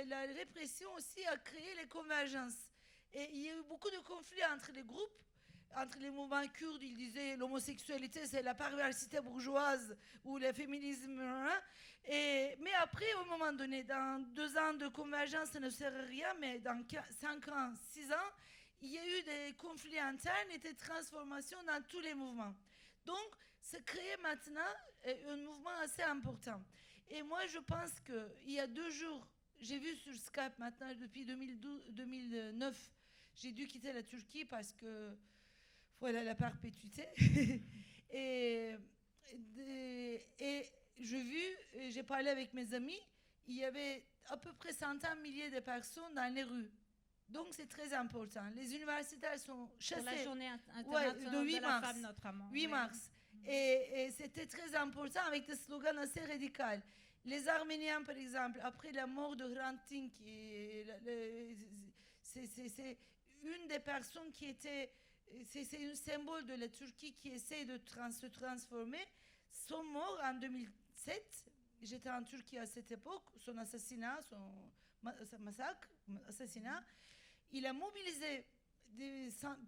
la répression aussi a créé les convergences. Et il y a eu beaucoup de conflits entre les groupes, entre les mouvements kurdes. Ils disaient l'homosexualité, c'est la perversité bourgeoise ou le féminisme. Mais après, au moment donné, dans 2 ans de convergence, ça ne sert à rien, mais dans 5 ans, 6 ans, il y a eu des conflits internes et des transformations dans tous les mouvements. Donc, c'est créé maintenant un mouvement assez important. Et moi, je pense qu'il y a 2 jours, j'ai vu sur Skype maintenant, depuis 2009, j'ai dû quitter la Turquie parce que, voilà, la perpétuité. et j'ai parlé avec mes amis, il y avait à peu près 100 milliers de personnes dans les rues. Donc, c'est très important. Les universitaires sont chassés. Pour la journée internationale de la femme, notamment. 8 mars. Et c'était très important avec des slogans assez radicaux. Les Arméniens, par exemple, après la mort de Hrant Dink, c'est une des personnes qui était... C'est un symbole de la Turquie qui essaie de se transformer. Sont morts en 2007. J'étais en Turquie à cette époque. Son assassinat, son massacre, assassinat, il a mobilisé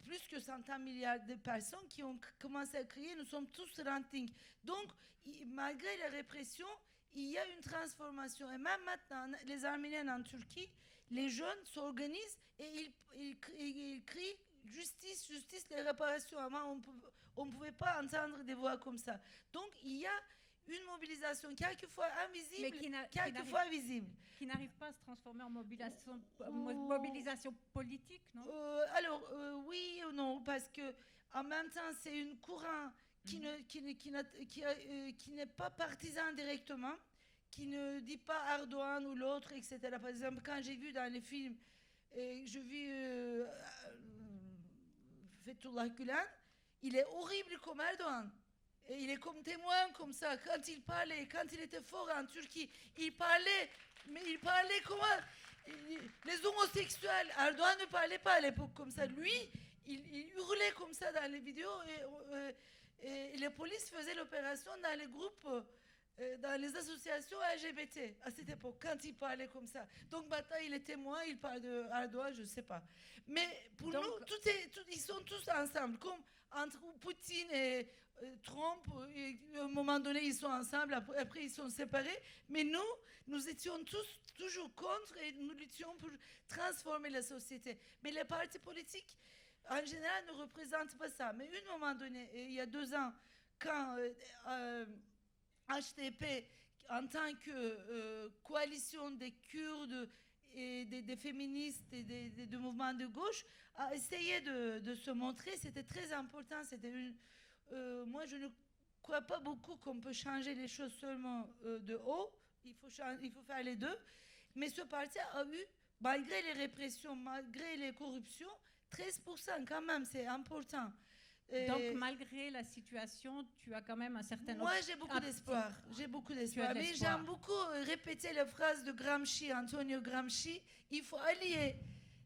plus que 100 milliards de personnes qui ont commencé à crier « Nous sommes tous Hrant Dink ». Donc, malgré la répression, il y a une transformation. Et même maintenant, les Arméniens en Turquie, les jeunes s'organisent et ils crient « Justice, justice, les réparations ». Avant, on ne pouvait pas entendre des voix comme ça. Donc, il y a une mobilisation quelquefois invisible, quelquefois visible. Qui n'arrive pas à se transformer en mobilisation politique, non? Oui ou non, parce qu'en même temps, c'est un courant qui n'est pas partisan directement, qui ne dit pas Erdogan ou l'autre, etc. Par exemple, quand j'ai vu dans les films, je vis Fethullah Gülen, il est horrible comme Erdogan. Et il est comme témoin, comme ça. Quand il parlait, quand il était fort en Turquie, il parlait, mais il parlait comment les homosexuels. Erdogan ne parlait pas à l'époque comme ça. Lui, il hurlait comme ça dans les vidéos et les polices faisaient l'opération dans les groupes, dans les associations LGBT à cette époque, quand il parlait comme ça. Donc maintenant, il est témoin, il parle de Erdogan, je ne sais pas. Mais pour Donc, nous, ils sont tous ensemble, comme entre Poutine et Trump, à un moment donné, ils sont ensemble, après ils sont séparés. Mais nous étions tous toujours contre et nous luttions pour transformer la société. Mais les partis politiques, en général, ne représentent pas ça. Mais à un moment donné, il y a 2 ans, quand HDP, en tant que coalition des Kurdes et des féministes et des mouvements de gauche, a essayé de se montrer. C'était très important. Moi, je ne crois pas beaucoup qu'on peut changer les choses seulement de haut. Il faut faire les deux. Mais ce parti a eu, malgré les répressions, malgré les corruptions, 13% quand même, c'est important. Donc, malgré la situation, tu as quand même un certain... Moi, j'ai beaucoup d'espoir. J'ai beaucoup d'espoir. Mais j'aime beaucoup répéter la phrase de Gramsci, Antonio Gramsci. Il faut allier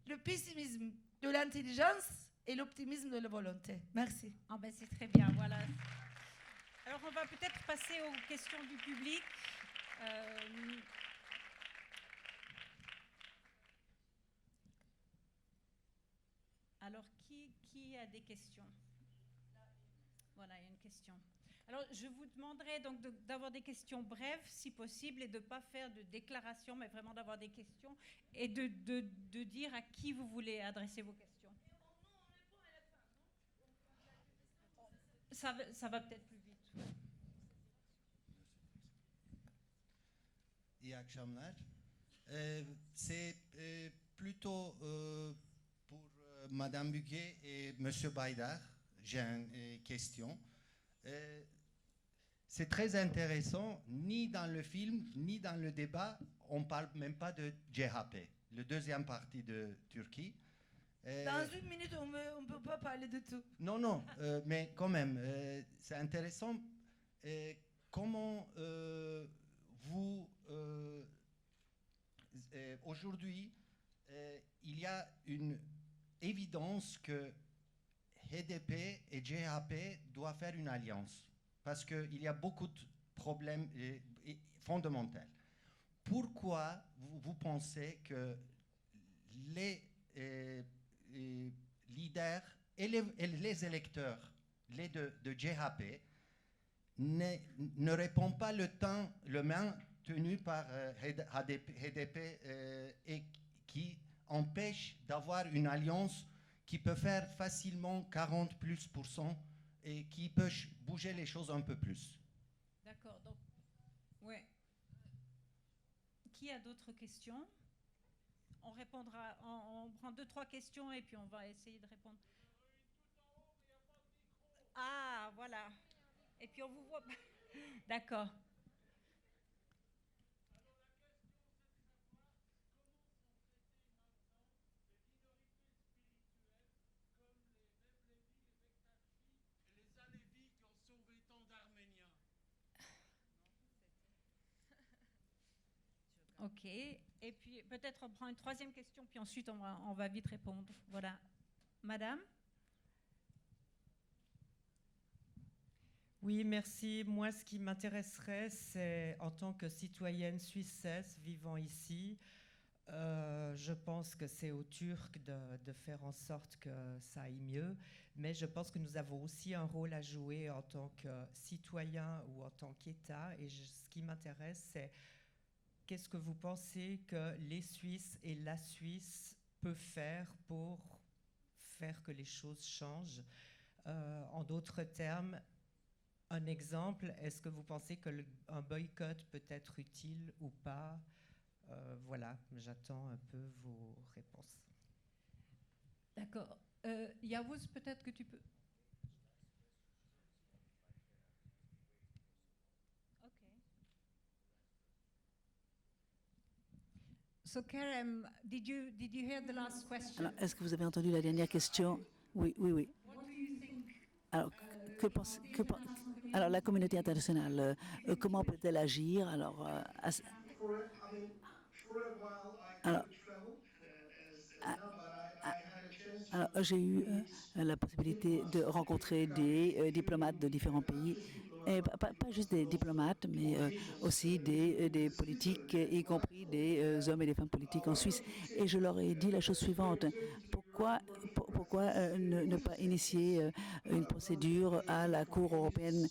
le pessimisme de l'intelligence et l'optimisme de la volonté. Merci. Ah ben, c'est très bien, voilà. Alors, on va peut-être passer aux questions du public. Alors, qui a des questions? Voilà, il y a une question. Alors, je vous demanderai donc d'avoir des questions brèves, si possible, et de ne pas faire de déclarations, mais vraiment d'avoir des questions, et de dire à qui vous voulez adresser vos questions. Ça va peut-être plus vite. İyi akşamlar. C'est plutôt pour Madame Buguet et Monsieur Baydar. J'ai une question. C'est très intéressant, ni dans le film, ni dans le débat, on ne parle même pas de CHP, le deuxième parti de Turquie. Dans 1 minute, on ne peut pas parler de tout. Non, mais quand même, c'est intéressant. Comment vous, aujourd'hui, il y a une évidence que HDP et CHP doivent faire une alliance parce qu'il y a beaucoup de problèmes fondamentaux. Pourquoi vous pensez que les leaders et les électeurs de CHP ne répondent pas le main tenu par HDP et qui empêche d'avoir une alliance qui peut faire facilement 40% et qui peut bouger les choses un peu plus. D'accord, donc, ouais. Qui a d'autres questions? On répondra, on prend 2-3 questions et puis on va essayer de répondre. Ah, voilà. Et puis on vous voit. D'accord. Ok, et puis peut-être on prend une 3e question, puis ensuite on va vite répondre. Voilà. Madame? Oui, merci. Moi, ce qui m'intéresserait, c'est en tant que citoyenne suissesse vivant ici, je pense que c'est aux Turcs de faire en sorte que ça aille mieux, mais je pense que nous avons aussi un rôle à jouer en tant que citoyen ou en tant qu'État, et ce qui m'intéresse, c'est qu'est-ce que vous pensez que les Suisses et la Suisse peuvent faire pour faire que les choses changent? En d'autres termes, un exemple, est-ce que vous pensez qu'un boycott peut être utile ou pas? Voilà, j'attends un peu vos réponses. D'accord. Yavuz, peut-être que tu peux... So Kerem, did you hear the last question? Alors, est-ce que vous avez entendu la dernière question? Oui. Alors, Alors, la communauté internationale, comment peut-elle agir? Alors, j'ai eu la possibilité de rencontrer des diplomates de différents pays, et pas juste des diplomates, mais aussi des politiques, y compris des hommes et des femmes politiques en Suisse. Et je leur ai dit la chose suivante: pourquoi ne pas initier une procédure à la Cour européenne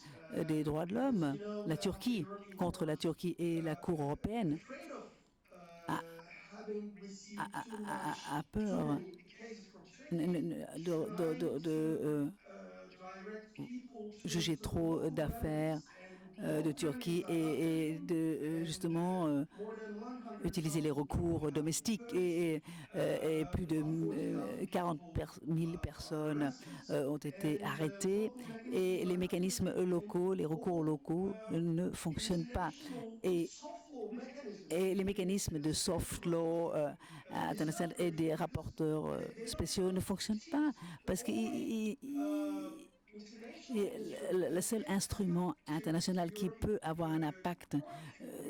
des droits de l'homme, la Turquie, contre la Turquie, et la Cour européenne a peur de juger trop d'affaires de Turquie et de justement utiliser les recours domestiques. Et plus de 40 000 personnes ont été arrêtées, et les mécanismes locaux, les recours locaux ne fonctionnent pas. Et les mécanismes de soft law international et des rapporteurs spéciaux ne fonctionnent pas, parce que le seul instrument international qui peut avoir un impact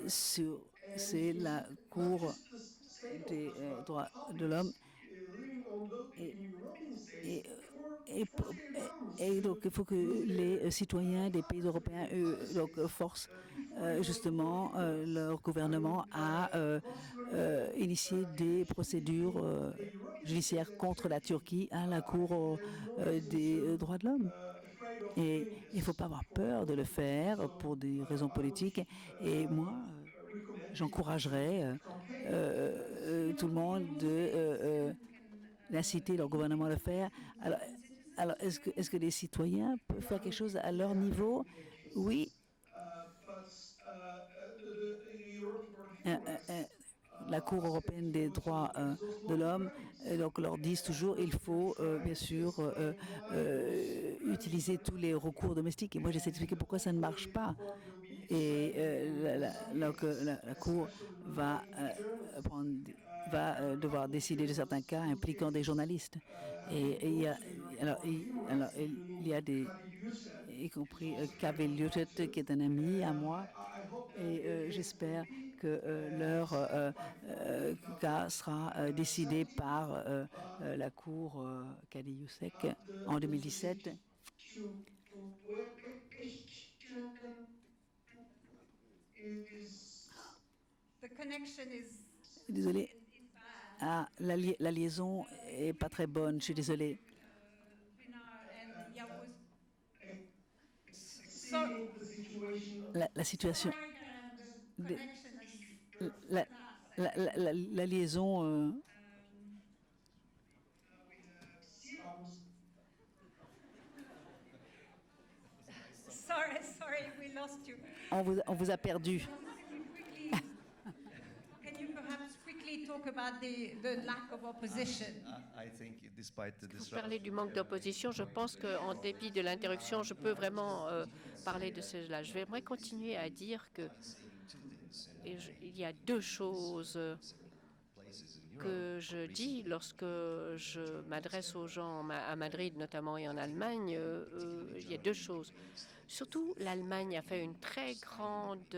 c'est la Cour des droits de l'homme. Et donc, il faut que les citoyens des pays européens forcent justement leur gouvernement à initier des procédures judiciaires contre la Turquie à la Cour des droits de l'homme. Et il ne faut pas avoir peur de le faire pour des raisons politiques. Et moi, j'encouragerais tout le monde d'inciter leur gouvernement à le faire. Alors est-ce que les citoyens peuvent faire quelque chose à leur niveau? Oui. La Cour européenne des droits de l'homme donc leur disent toujours il faut bien sûr utiliser tous les recours domestiques. Et moi, j'essaie d'expliquer pourquoi ça ne marche pas. Et la Cour va devoir décider de certains cas impliquant des journalistes. Et il y a des, y compris Kaveh Ljuset, qui est un ami à moi, et j'espère que leur cas sera décidé par la Cour Kadi Youssek en 2017. Désolée. La liaison est pas très bonne, je suis désolée. La situation... La liaison... Sorry, we lost you. On vous a perdu. Can you perhaps quickly talk about the lack of opposition? Vous parlez du manque d'opposition. Je pense qu'en dépit de l'interruption, je peux vraiment parler de cela. Je vais continuer à dire que il y a deux choses que je dis lorsque je m'adresse aux gens à Madrid notamment et en Allemagne. Il y a deux choses. Surtout, l'Allemagne a fait une très grande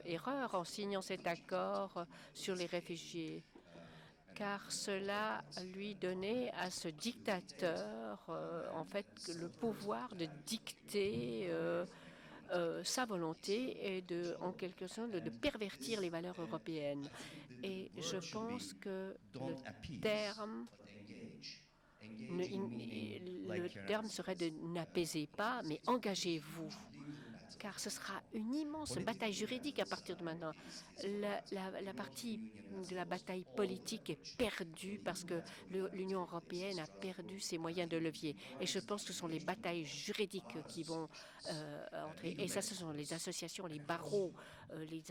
erreur en signant cet accord sur les réfugiés, car cela lui donnait à ce dictateur en fait le pouvoir de dicter sa volonté et en quelque sorte de pervertir les valeurs européennes. Et je pense que le terme serait de n'apaisez pas, mais engagez-vous, car ce sera une immense bataille juridique à partir de maintenant. La partie de la bataille politique est perdue parce que l'Union européenne a perdu ses moyens de levier. Et je pense que ce sont les batailles juridiques qui vont entrer. Et ça, ce sont les associations, les barreaux, les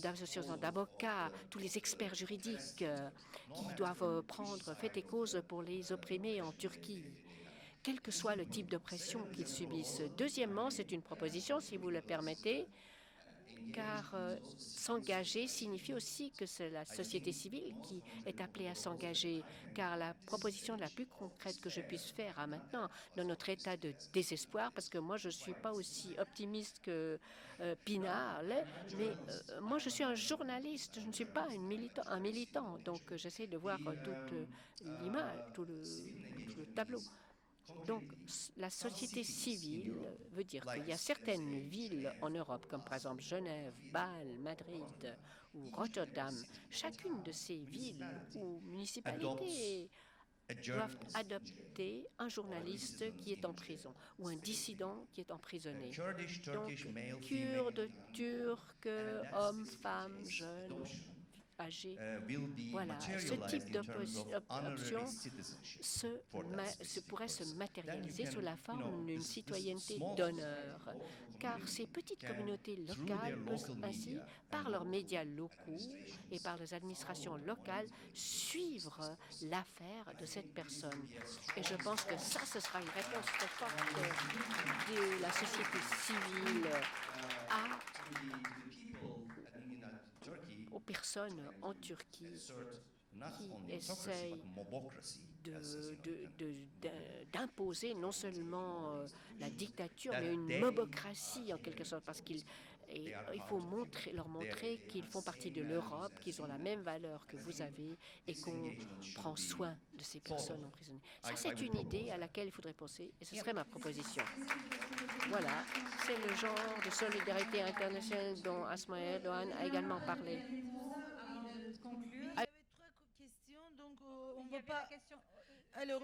associations d'avocats, tous les experts juridiques qui doivent prendre fait et cause pour les opprimés en Turquie, quel que soit le type d'oppression qu'ils subissent. Deuxièmement, c'est une proposition, si vous le permettez. car s'engager signifie aussi que c'est la société civile qui est appelée à s'engager, car la proposition la plus concrète que je puisse faire à maintenant, dans notre état de désespoir, parce que moi je ne suis pas aussi optimiste que Pinard, mais moi je suis un journaliste, je ne suis pas un militant, donc j'essaie de voir toute l'image, tout le tableau. Donc, la société civile veut dire qu'il y a certaines villes en Europe, comme par exemple Genève, Bâle, Madrid ou Rotterdam. Chacune de ces villes ou municipalités doivent adopter un journaliste qui est en prison ou un dissident qui est emprisonné. Donc, Kurdes, Turcs, hommes, femmes, jeunes, âgés. Voilà, ce type d'option pourrait se matérialiser sous la forme d'une citoyenneté d'honneur, car ces petites communautés locales peuvent ainsi, par leurs médias locaux et par les administrations locales, suivre l'affaire de cette personne. Et je pense que ça, ce sera une réponse très forte de la société civile aux personnes en Turquie qui essayent d'imposer non seulement la dictature, mais une mobocratie en quelque sorte, parce qu'il faut leur montrer qu'ils font partie de l'Europe, qu'ils ont la même valeur que vous avez et qu'on prend soin de ces personnes emprisonnées. Ça, c'est une idée à laquelle il faudrait penser et ce serait ma proposition. Voilà, c'est le genre de solidarité internationale dont Asma Erdogan a également parlé. Il y avait trois questions, donc on ne va pas... Alors,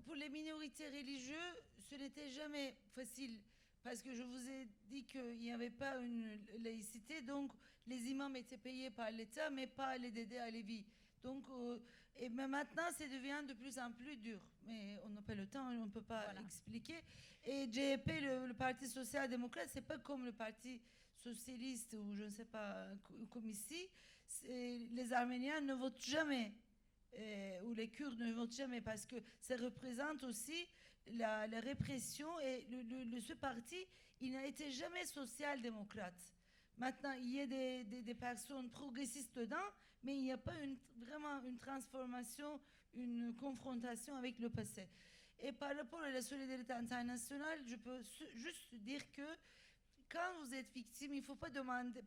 pour les minorités religieuses, ce n'était jamais facile, parce que je vous ai dit qu'il n'y avait pas une laïcité, donc les imams étaient payés par l'État, mais pas les Dédés à Lévi. Donc, mais maintenant, ça devient de plus en plus dur. Mais on n'a pas le temps, on ne peut pas expliquer. Et JEP, le Parti social-démocrate, ce n'est pas comme le Parti socialiste, ou je ne sais pas, comme ici. Les Arméniens ne votent jamais, ou les Kurdes ne votent jamais, parce que ça représente aussi la répression. Et ce parti, il n'a été jamais social-démocrate. Maintenant, il y a des personnes progressistes dedans, mais il n'y a pas vraiment une transformation, une confrontation avec le passé. Et par rapport à la solidarité internationale, je peux juste dire que quand vous êtes victime, il ne faut pas demander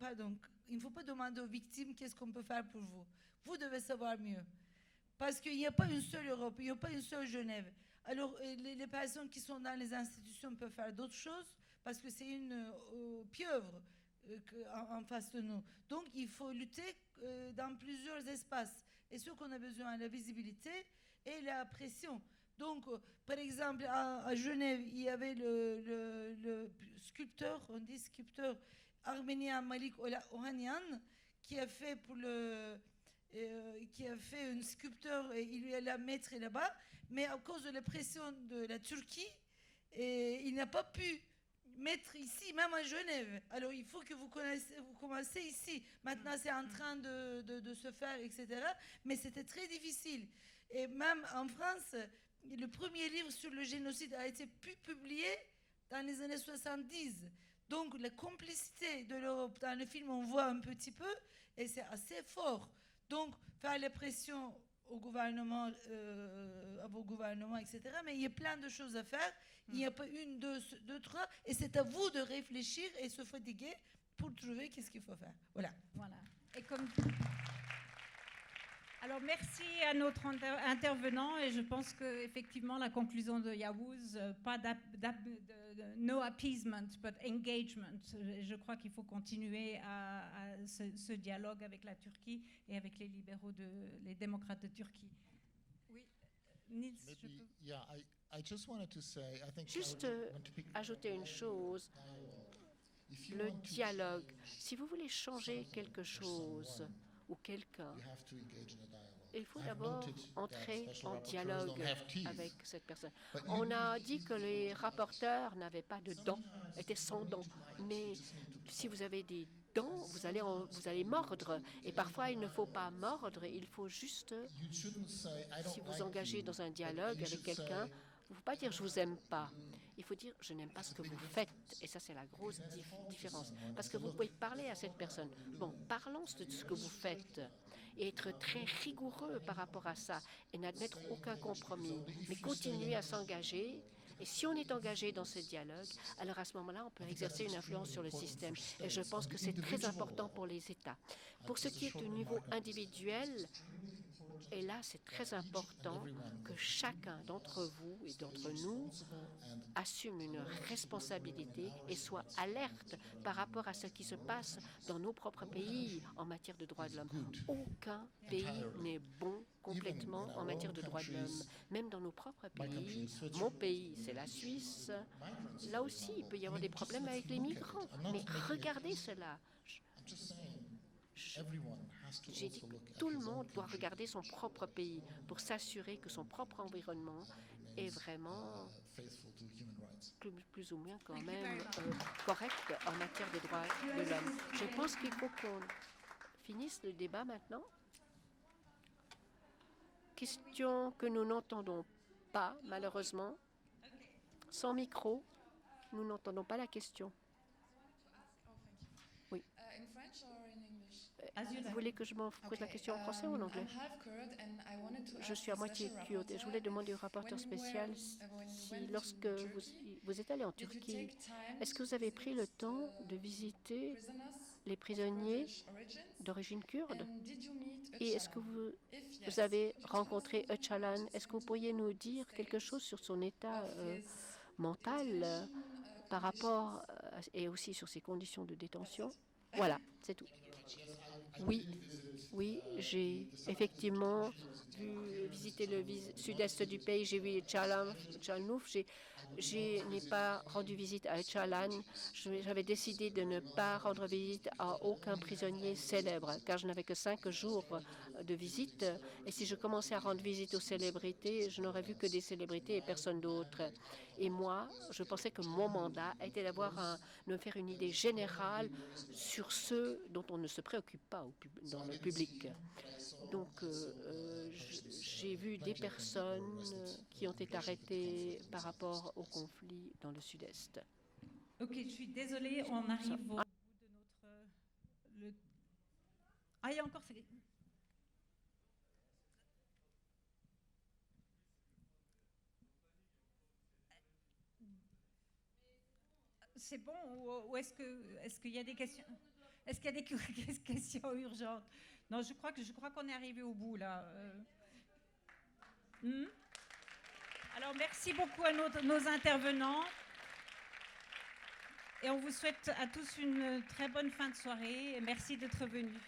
aux victimes qu'est-ce qu'on peut faire pour vous. Vous devez savoir mieux. Parce qu'il n'y a pas une seule Europe, il n'y a pas une seule Genève. Alors, les personnes qui sont dans les institutions peuvent faire d'autres choses, parce que c'est une pieuvre en face de nous. Donc, il faut lutter dans plusieurs espaces. Et ce qu'on a besoin, la visibilité et la pression. Donc, par exemple, à Genève, il y avait le sculpteur, on dit sculpteur arménien Malik Ohanian, qui a fait une sculpture, et il lui a la mettre là-bas, mais à cause de la pression de la Turquie, il n'a pas pu mettre ici, même à Genève. Alors il faut que vous commencez ici. Maintenant c'est en train de se faire, etc. Mais c'était très difficile. Et même en France, le premier livre sur le génocide a été publié dans les années 70. Donc la complicité de l'Europe, dans le film on voit un petit peu, et c'est assez fort. Donc faire la pression au gouvernement, à vos gouvernements, etc. Mais il y a plein de choses à faire. Il n'y a pas une, deux, trois. Et c'est à vous de réfléchir et se fatiguer pour trouver qu'est-ce qu'il faut faire. Voilà. Et alors, merci à notre intervenant. Et je pense qu'effectivement, la conclusion de Yavuz, pas no appeasement, but engagement. Je crois qu'il faut continuer à ce dialogue avec la Turquie et avec les libéraux, les démocrates de Turquie. Oui, Nils, je peux... Juste ajouter une chose, le dialogue. Si vous voulez changer quelque chose ou quelqu'un, il faut d'abord entrer en dialogue avec cette personne. On a dit que les rapporteurs n'avaient pas de dents, étaient sans dents, mais si vous avez des dents, vous allez mordre. Et parfois, il ne faut pas mordre, il faut juste, si vous engagez dans un dialogue avec quelqu'un, il ne faut pas dire « je vous aime pas ». Il faut dire, je n'aime pas ce que vous faites. Et ça, c'est la grosse différence. Parce que vous pouvez parler à cette personne. Bon, parlons de ce que vous faites. Et être très rigoureux par rapport à ça. Et n'admettre aucun compromis. Mais continuer à s'engager. Et si on est engagé dans ce dialogue, alors à ce moment-là, on peut exercer une influence sur le système. Et je pense que c'est très important pour les États. Pour ce qui est au niveau individuel, et là, c'est très important que chacun d'entre vous et d'entre nous assume une responsabilité et soit alerte par rapport à ce qui se passe dans nos propres pays en matière de droits de l'homme. Aucun pays n'est bon complètement en matière de droits de l'homme. Même dans nos propres pays, mon pays, c'est la Suisse, là aussi, il peut y avoir des problèmes avec les migrants. Mais regardez cela. J'ai dit que tout le monde doit regarder son propre pays pour s'assurer que son propre environnement est vraiment plus ou moins quand même correct en matière de droits de l'homme. Je pense qu'il faut qu'on finisse le débat maintenant. Question que nous n'entendons pas, malheureusement. Sans micro, nous n'entendons pas la question. Oui. Vous voulez que je m'en pose la question en français ou en anglais? Je suis à moitié kurde et je voulais demander au rapporteur spécial si, lorsque vous êtes allé en Turquie, est-ce que vous avez pris le temps de visiter les prisonniers d'origine kurde? Et est-ce que vous avez rencontré Öcalan? Est-ce que vous pourriez nous dire quelque chose sur son état mental par rapport et aussi sur ses conditions de détention? Voilà, c'est tout. Oui, j'ai effectivement visité le sud-est du pays. J'ai vu Tchalnouf. Je n'ai pas rendu visite à Öcalan. J'avais décidé de ne pas rendre visite à aucun prisonnier célèbre, car je n'avais que 5 jours de visite. Et si je commençais à rendre visite aux célébrités, je n'aurais vu que des célébrités et personne d'autre. Et moi, je pensais que mon mandat était de me faire une idée générale sur ceux dont on ne se préoccupe pas dans le public. Donc, j'ai vu des personnes qui ont été arrêtées par rapport au conflit dans le sud-est. Ok, je suis désolée, on arrive au bout de notre... Ah, il y a encore... C'est bon ou est-ce qu'il y a des questions? Est-ce qu'il y a des questions urgentes? Non, je crois qu'on est arrivé au bout là. Alors merci beaucoup à nos intervenants et on vous souhaite à tous une très bonne fin de soirée et merci d'être venus.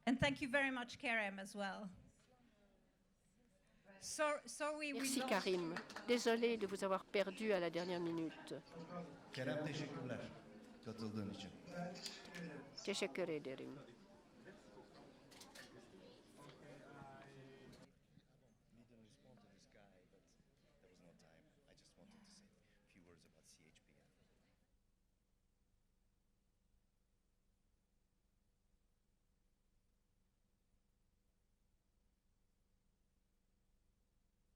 And thank you very much, Kerem, as well. Merci Karim. Désolé de vous avoir perdu à la dernière minute. Kerem, teşekkürler katıldığın için. Teşekkür ederim.